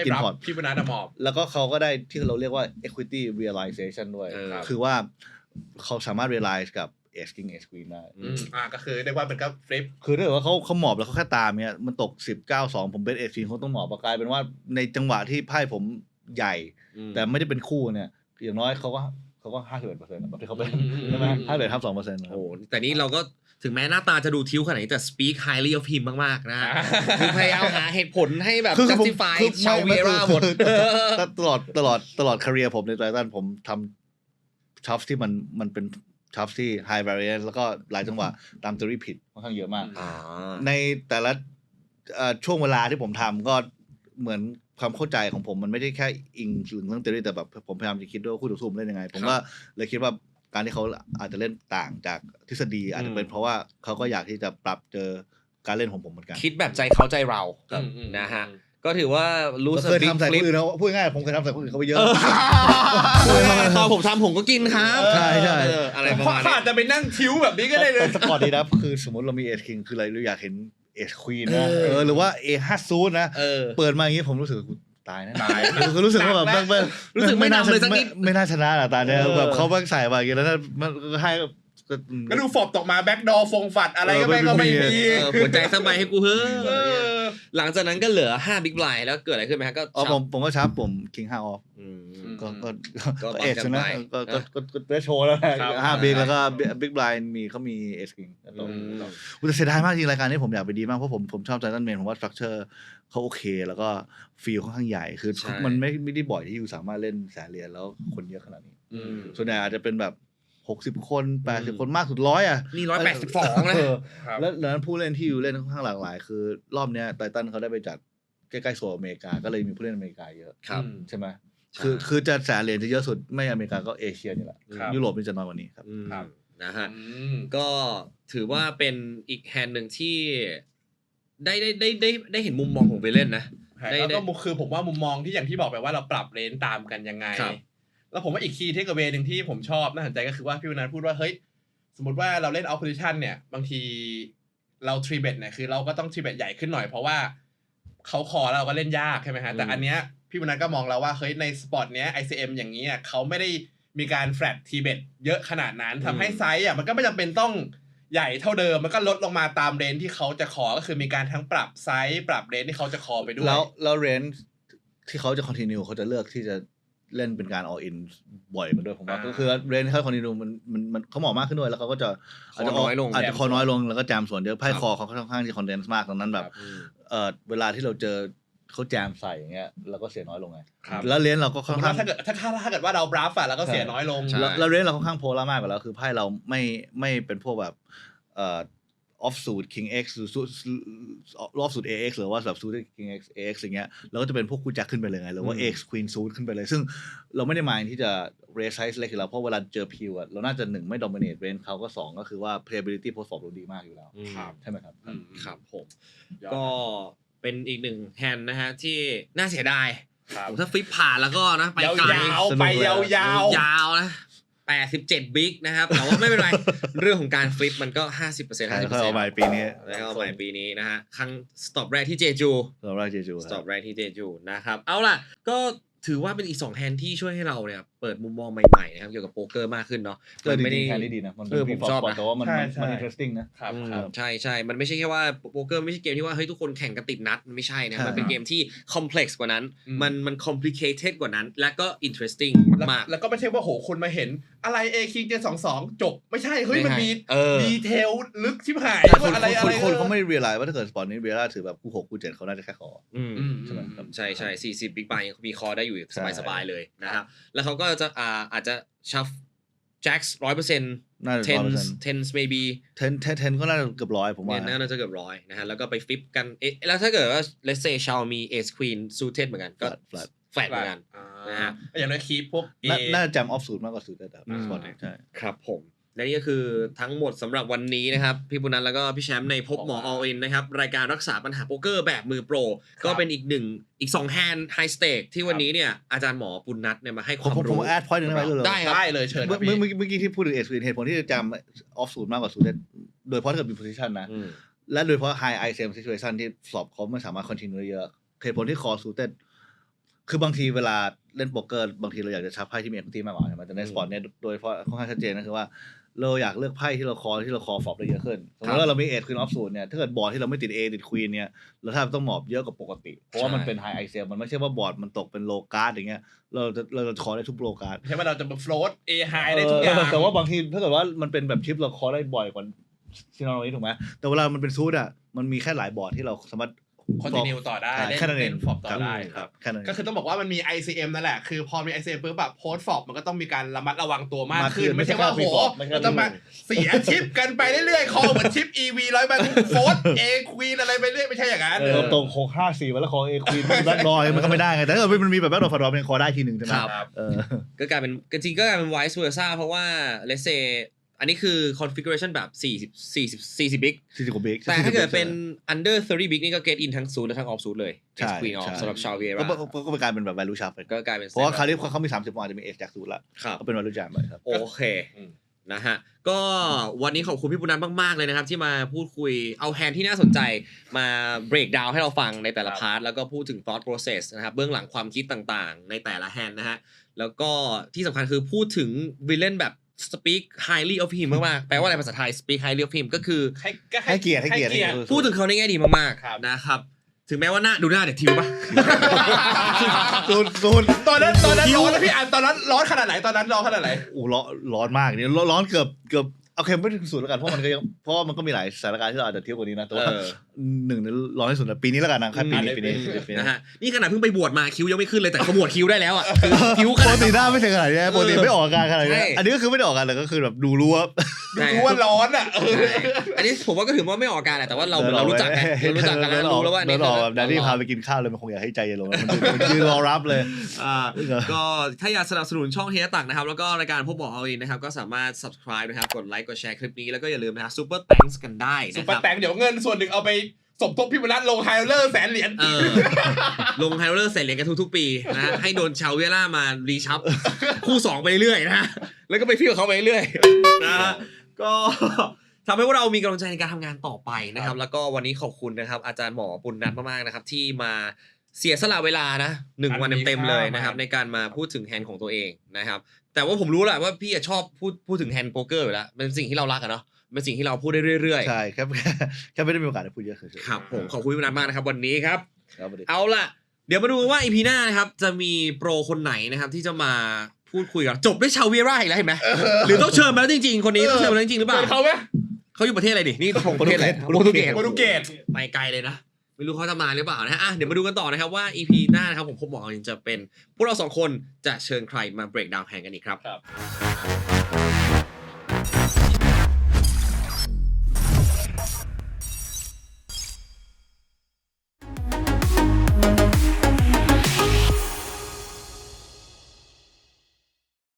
กินพอร์ตพี่ปุณนั้นหมอบแล้วก็เขาก็ได้ที่เราเรียกว่า equity realization ด้วยคือว่าเขาสามารถ realize กับAce King Ace Queen ได้ก็คือเรียกว่าเป็นก็ฟลิปคือถ้าเกิดว่าเขาหมอบแล้วเขาแค่ตามเนี่ยมันตก10-9-2ผมเป็น Ace King เขาต้องหมอบกลายเป็นว่าในจังหวะที่ไพ่ผมใหญ่แต่ไม่ได้เป็นคู่เนี่ยอย่างน้อยเขาก็51%แบบที่เขาเป็นใช่ไหม51.2%โอ้แต่นี่เราก็ถึงแม้หน้าตาจะดูทิ้วขนาดนี้แต่ speak highly of him มากๆนะคือพยายามหาเหตุผลให้แบบ justify ชาวเวียร่าหมดตลอด career ผมในไททันผมทำช็อปที่มันเป็นช็อปที่ high variance แล้วก็หลายจังหวะตาม theory ผิดค่อนข้างเยอะมากในแต่ละช่วงเวลาที่ผมทำก็เหมือนความเข้าใจของผมมันไม่ได้แค่อิงถึงเรื่อง theory แต่แบบผมพยายามจะคิดด้วยคู่ต่อสู้เล่นยังไงผมก็เลยคิดว่าการที่เขาอาจจะเล่นต่างจากทฤษฎีอาจจะเป็นเพราะว่าเขาก็อยากที่จะปรับเจอการเล่นของผมเหมือนกันคิดแบบใจเขาใจเรานะฮะก็ถือว่ารู้สึกเคยทำใส่คนอื่นแล้วพูดง่ายผมเคยทำใส่คนอื่นเขาไปเยอะตอนผมทำผมก็กินครับใช่อะไรประมาณนี้อาจจะไปนั่งทิ้วแบบนี้ก็ได้เลยสปอร์ตดีนะคือสมมติเรามีเอชคิงคืออะไรเราอยากเห็นเอชควีนนะหรือว่าA5 ซูดนะเปิดมาอย่างนี้ผมรู้สึกตายนะคือรู้สึกว่าแบบรู้สึกไม่น่าเลยสักนิดไม่น่าชนะอ่ะตาเนี่ยแบบเขาบ้างใส่มาอย่างนี้แล้วมันให้ก็ดูฟอบตกมาแบ็คดอร์ฟงฝัดอะไรก็ไม่มีหัวใจสบายให้กูเฮ้ยหลังจากนั้นก็เหลือ5 Big Blind แล้วเกิดอะไรขึ้นไหมฮะก็ผมก็ชับผม King 5 off ก็เอชนะก็ได้โชว์แล้ว5 Big แล้วก็ Big Blind เขามี Ace King แต่เสียดายมากจริงรายการนี้ผมอยากไปดีมากเพราะผมชอบ Titan Main ผมว่า structure เขาโอเคแล้วก็ฟีลค่อนข้างใหญ่คือมันไม่ได้บ่อยที่อยู่สามารถเล่นแสนเหรียญแล้วคนเยอะขนาดนี้ส่วนใหญ่อาจจะเป็นแบบ60 คน80 คนมากสุด100อ่ะนี่182นะแล้วนั้นผู้เล่นที่อยู่เล่นค่อนข้างหลากหลายคือรอบเนี้ยไททันเขาได้ไปจัดใกล้ๆโซนอเมริกาก็เลยมีผู้เล่นอเมริกาเยอะใช่ไหมคือจะแสนเหรียญจะเยอะสุดไม่อเมริกาก็เอเชียนี่แหละยุโรปนี่จะน้อยกว่านี้ครับนะฮะก็ถือว่าเป็นอีกแฮนด์หนึ่งที่ได้เห็นมุมมองของไปเล่นนะแล้วก็คือผมว่ามุมมองที่อย่างที่บอกไปว่าเราปรับเลนตามกันยังไงแล้วผมว่าอีกคีย์เทคเอาเวย์นึงที่ผมชอบน่าสนใจก็คือว่าพี่วนันพูดว่าเฮ้ยสมมติว่าเราเล่น opposition เนี่ยบางทีเราทรีเบตเนี่ยคือเราก็ต้องทรีเบตใหญ่ขึ้นหน่อยเพราะว่าเขาคอเราก็เล่นยากใช่ไหมฮะแต่อันเนี้ยพี่วนันก็มองเราว่าเฮ้ยในสปอร์ตเนี้ย ICM อย่างนี้เขาไม่ได้มีการแฟลตทรีเบตเยอะขนาดนั้นทำให้ไซส์มันก็ไม่จำเป็นต้องใหญ่เท่าเดิมมันก็ลดลงมาตามเรนที่เขาจะขอก็คือมีการทั้งปรับไซส์ปรับเรนที่เขาจะขอไปด้วยแล้วเรนที่เขาจะ continue เขาจะเลือกที่จะเล่นเป็นการ all in บ่อยมาด้วยผมว่าก็คือเรนเขาคอนติเนียมันเขาเหมาะมากขึ้นด้วยแล้วเขาก็จะอาจจะคอน้อยลงแล้วก็แจมส่วนเดียวไพ่คอเขาค่อนข้างที่คอนเดนซ์มากตรงนั้นแบบเวลาที่เราเจอเขาแจมใส่อย่างเงี้ยเราก็เสียน้อยลงไงแล้วเรนเราก็ค่อนข้างถ้าเกิดว่าเราบราฟแล้วก็เสียน้อยลงแล้วเรนเราค่อนข้างโพล่ามากกว่าแล้วคือไพ่เราไม่เป็นพวกแบบoffsuit king x หรือoffsuit ax หรือว่าแบบ suit king x ax อย่างเงี้ยแล้วก็จะเป็นพวกคู่แจ็คขึ้นไปเลยไงหรือว่า x queen suit ขึ้นไปเลยซึ่งเราไม่ได้หมายที่จะ raise size เล็กอยู่แล้วเพราะเวลาเจอพิวเราน่าจะ1ไม่ dominate range เขาก็2ก็คือว่า playability post flop เราดีมากอยู่แล้วใช่ไหมครับครับผมก็เป็นอีกหนึ่งแฮนด์นะฮะที่น่าเสียดายถ้าฟลิปผ่านแล้วก็นะไปไกลไปยาวนะ 87บิ๊กนะครับแต่ว่าไม่เป็นไร เรื่องของการฟลิปมันก็ 50% ใช่ 50% เขาเอาใหม่ปีนี้ แล้วก็เอาใหม่ปีนี้นะฮะครั้งสต็อปแรกที่เจจู เราได้เจจู สต็อปแรกที่เจจูนะครับเอาล่ะก็ถือว่าเป็นอีก2แฮนด์ที่ช่วยให้เราเนี่ยเปิดมุมมองใหม่ๆนะครับเกี่ยวกับโป๊กเกอร์มากขึ้นเนาะ ก็ดีแค่นี้ดีนะมันเป็น ผมชอบนะ แต่ว่ามัน ใช่ interesting นะ ครับ ใช่ใช่มันไม่ใช่แค่ว่าโป๊กเกอร์ไม่ใช่เกมที่ว่าเฮ้ยทุกคนแข่งกันติดนัดมันไม่ใช่นะ ใช่ มันเป็นเกมที่คอมเพล็กซ์กว่านั้น อืม มัน complicated กว่านั้น และก็ interesting มาก แล้วก็ไม่ใช่ว่าโหคนมาเห็นอะไรเอคิงเจ22จบไม่ใช่เฮ้ยมันมี เออ ดีเทลลึกชิบหาย แต่ค ว่าน อะไร คนเขาไม่ realize ว่าถ้าเกิดสปอร์ตนี้เบียร่าถือแบบคู่6คู่7เขาน่าจะแค่ขอ ใช่ไหมครับ ใช่ใช่40บิ๊กไบยังมีคอได้อยู่สบายๆเลยนะครับแล้วเขาก็จะอาจจะชัฟแจ็คส์100% น่าจะ tens maybe 10ก็น่าจะเกือบ100ผมว่า เนี่ยน่าจะเกือบ100นะฮะแล้วก็ไปฟลิปกันแล้วถ้าเกิดว่า let's say ชาวมี ace queen suited เหมือนกันก็ flat แฟลตเหมือนกัน นะฮะ อย่างน้อยคีปพวก A น่าจะจำออฟสูตรมากกว่าสูตรแต่สปอร์ตนี้ใช่ ครับผมและนี่ก็คือทั้งหมดสำหรับวันนี้นะครับพี่ปุณณัทแล้วก็พี่แชมป์ในพบหมอ all in นะครับรายการรักษาปัญหาโป๊กเกอร์แบบมือโปรก็เป็นอีก2แฮนด์ไฮสเต็กที่วันนี้เนี่ยอาจารย์หมอปุณณัทเนี่ยมาให้ความ ผม รู้ แอดพอยต์นึงได้ไหมเลย ได้ครับ ได้เลยเชิญครับ เมื่ พี่ อกี้ที่พูดถึงเอสเหตุผลที่จะจำออฟสูตรมากกว่าสูตรโดยเฉพาะถ้าเกิดมีโพซิชันนะ อืม และโดยเฉพาะ high ICM situation ที่สอบเขาไม่สามารถ continue ได้เยอะเหตุผลที่คอสูตรคือบางทีเวลาเล่นโป๊กเกอร์บางทีเราอยากจะชับไพ่ที่มี equity มากกว่าใช่ไหมแต่ในสปอร์ตเนี่ยโดยเฉพาะค่อนข้างชัดเจนนะคือว่าเราอยากเลือกไพ่ที่เราคอฟอบได้เยอะขึ้นสมมติว่าเรามีเอทควีนออฟสูตรเนี่ยถ้าเกิดบอร์ดที่เราไม่ติด A ติดควีนเนี่ยเราถ้าต้องหมอบเยอะกว่าปกติเพราะว่ามันเป็น high ICM มันไม่ใช่ว่าบอร์ดมันตกเป็นโลการ์ดอย่างเงี้ยเราจะคอได้ทุกโลการ์ด ใช่ว่าเราจะมาโฟลต A high ได้ทุกอย่าง แต่ว่าบางทีถ้าเกิดว่ามันเป็นแบบชิปเราคอได้บ่อยกว่าซีนอนี้ถูกไหมแต่เวลามันเป็นซูดอ่ะมันมีแค่หลายบอร์ดที่เราสามารถ คอนติเนียต่อได้ แค่นั้นเอง ฟอบต่อได้ ครับแค่นั้นเอง ก็คือต้องบอกว่ามันมี ICM นั่นแหละคือพอมี ICM ปุ๊บแบบโพสต์ฟอบมันก็ต้องมีการระมัดระวังตัวมาก มากขึ้ ขึ้น น ไม่ใช่ว่า ไม่ โห ใช่แค่ pre-flop ไม่ใช่ เราจะมาเสียชิปกันไปเรื่อยๆคอเหมือนชิป EV 100ใบโฟส A Queen อะไรไปเรื่อยไม่ใช่อย่างนั้น ตรงโคง5-4ไว้แล้วคอเอควีนแบ็คดอยมันก็ไม่ได้ไงแต่ถ้าเกิดมันมีแบบแบ็คดอยฟอร์ดเป็นคอได้ทีหนึ่งใช่ไหม ครับ เออ ก็กลายเป็นจริงๆก็กลายเป็น vice versa เพราะว่า let's say อันนี้คือ configuration แบบ40 big 40กว่าบิ๊ก แต่ถ้าเกิดเป็น under 30 big นี่ก็ get in ทั้งซูทและทั้ง off ซูทเลย ใช่ Ace Queen off ใช่ สำหรับชาวเวีย ก็ ร่า ก็กลายเป็นแบบ value sharp ไป ก็กลายเป็น เพราะว่าคราวนี้เขามี30อาจจะมีเอจากสูตรละ ครับ ก็เป็น value sharp ไปครับ โอเค อืม นะฮะก็วันนี้ขอบคุณพี่ปุณณัทมากๆเลยนะครับที่มาพูดคุยเอาแฮนด์ที่น่าสนใจมา break down ให้เราฟังในแต่ละพาร์ทแล้วก็พูดถึง thought process นะครับเบื้องหลังความคิดต่างๆ ในแต่ละแฮนด์นะฮะแล้วก็ที่สำคัญคือพูดถึงวิลเลนแบบ speak highly of him มากๆแปลว่าอะไรภาษาไทย speak highly of him ก็คือ ให้เกียรติ พูดถึงเขาในแง่ดีมาก ครับ ๆนะครับถึงแม้ว่าหน้าดูหน้าเด็กทิวปะ สูตร ตอนนั้นร้อนนะพี่อ่านตอนนั้นร้อนขนาดไหนตอนนั้นร้อนขนาดไหน ร้อนมากนี่ร้อนเกือบโอเคไม่ถึงสูตรแล้วกันเพราะมันก็ยังเพราะมันก็มีหลายสถานการณ์ที่เราอาจจะเที่ยวกว่านี้นะแต่ว่าหนึ่งในร้อนที่สุดปีนี้แล้วกันนะแค่ปีนี้ นะฮะนี่ขนาดเพิ่งไปบวชมาคิ้วยังไม่ขึ้นเลยแต่เขาบวชคิ้วได้แล้วอ่ะคือคิ้วข ป นาก ด ติหน้าไม่ถึงขนาดนี้ปกติไม่ออกอาการขนาดนี้ ใช่ อันนี้ก็คือไม่ได้ออกอาการแต่ก็คือแบบดูรู้ว่า ดูว่าร้อนอ่ะ อันนี้ผมว่าก็ถือว่าไม่ออกอาการแหละแต่ว่าเรารู้จักกันเรารู้จักกันแล้วรู้แล้วว่า เดินออกแบบแดดดี้พาไปกินข้าวเลยมันคงอยากให้ใจเย็นลงมันยืนรอรับเลย ก็ถ้าอยากสนับสนุนช่องเฮียตักนะครับแล้วก็รายการพบหมอเอาอินนะครับก็สามารถ subscribe นะครับกดไลค์กดแชร์คลิปนี้แล้วก็อย่าลืมนะครับ super thanks กันได้ ซุป นะ เปอ ครับ ร์แตงเดี๋ยวเงินส่วนหนึ่งเอาไปสมทบพี่มนัสลงไฮเลอร์100,000 เหรียญ ลงไฮโรลเลอร์เสร็จเหรียญกันทุกๆปีนะฮะให้โดนชาวเวียร่ามารีชับคู่2ไปเรื่อยๆนะฮะแล้วก็ไปฟิวกับเขาไปเรื่อยๆนะฮะก็ทำให้พวกเรามีกำลังใจในการทำงานต่อไปนะครับแล้วก็วันนี้ขอบคุณนะครับอาจารย์หมอปุณณัทมากๆนะครับที่มาเสียสละเวลานะ1 วันเต็มๆเลยนะครับในการมาพูดถึงแฮนด์ของตัวเองนะครับแต่ว่าผมรู้แหละว่าพี่ชอบพูดถึงแฮนด์โป๊กเกอร์อยู่แล้วเป็นสิ่งที่เรารักอะเนาะเป็นสิ่งที่เราพูดได้เรื่อยๆ ใช่แค่ไม่ได้มีโอกาสได้พูดเยอะคือ ครับผมขอบคุณพี่ปุณณัทมากนะครับวันนี้ครับ ครับสวัสดี เอาล่ะเดี๋ยวมาดูว่าอีพีหน้านะครับจะมีโปรคนไหนนะครับที่จะมาพูดคุยกับจบด้วยชาวเวียร่าอีกแล้วเห็นไหมหรือต้องเชิญมาแล้วจริงๆคนนี้ต้องเชิญมาแล้วจริงๆหรือเปล่า เขาไหม เขาอยู่ประเทศอะไรดินี่ของประเทศอะไรโปรตุเกส โปรตุเกส ไปไกลเลยนะไม่รู้เขาจะมาหรือเปล่านะฮะเดี๋ยวมาดูกันต่อนะครับว่า EP หน้านะครับผมพบหมอจะเป็นพวกเรา2 คนจะเชิญใครมา break down แฮนด์กันอีกครับ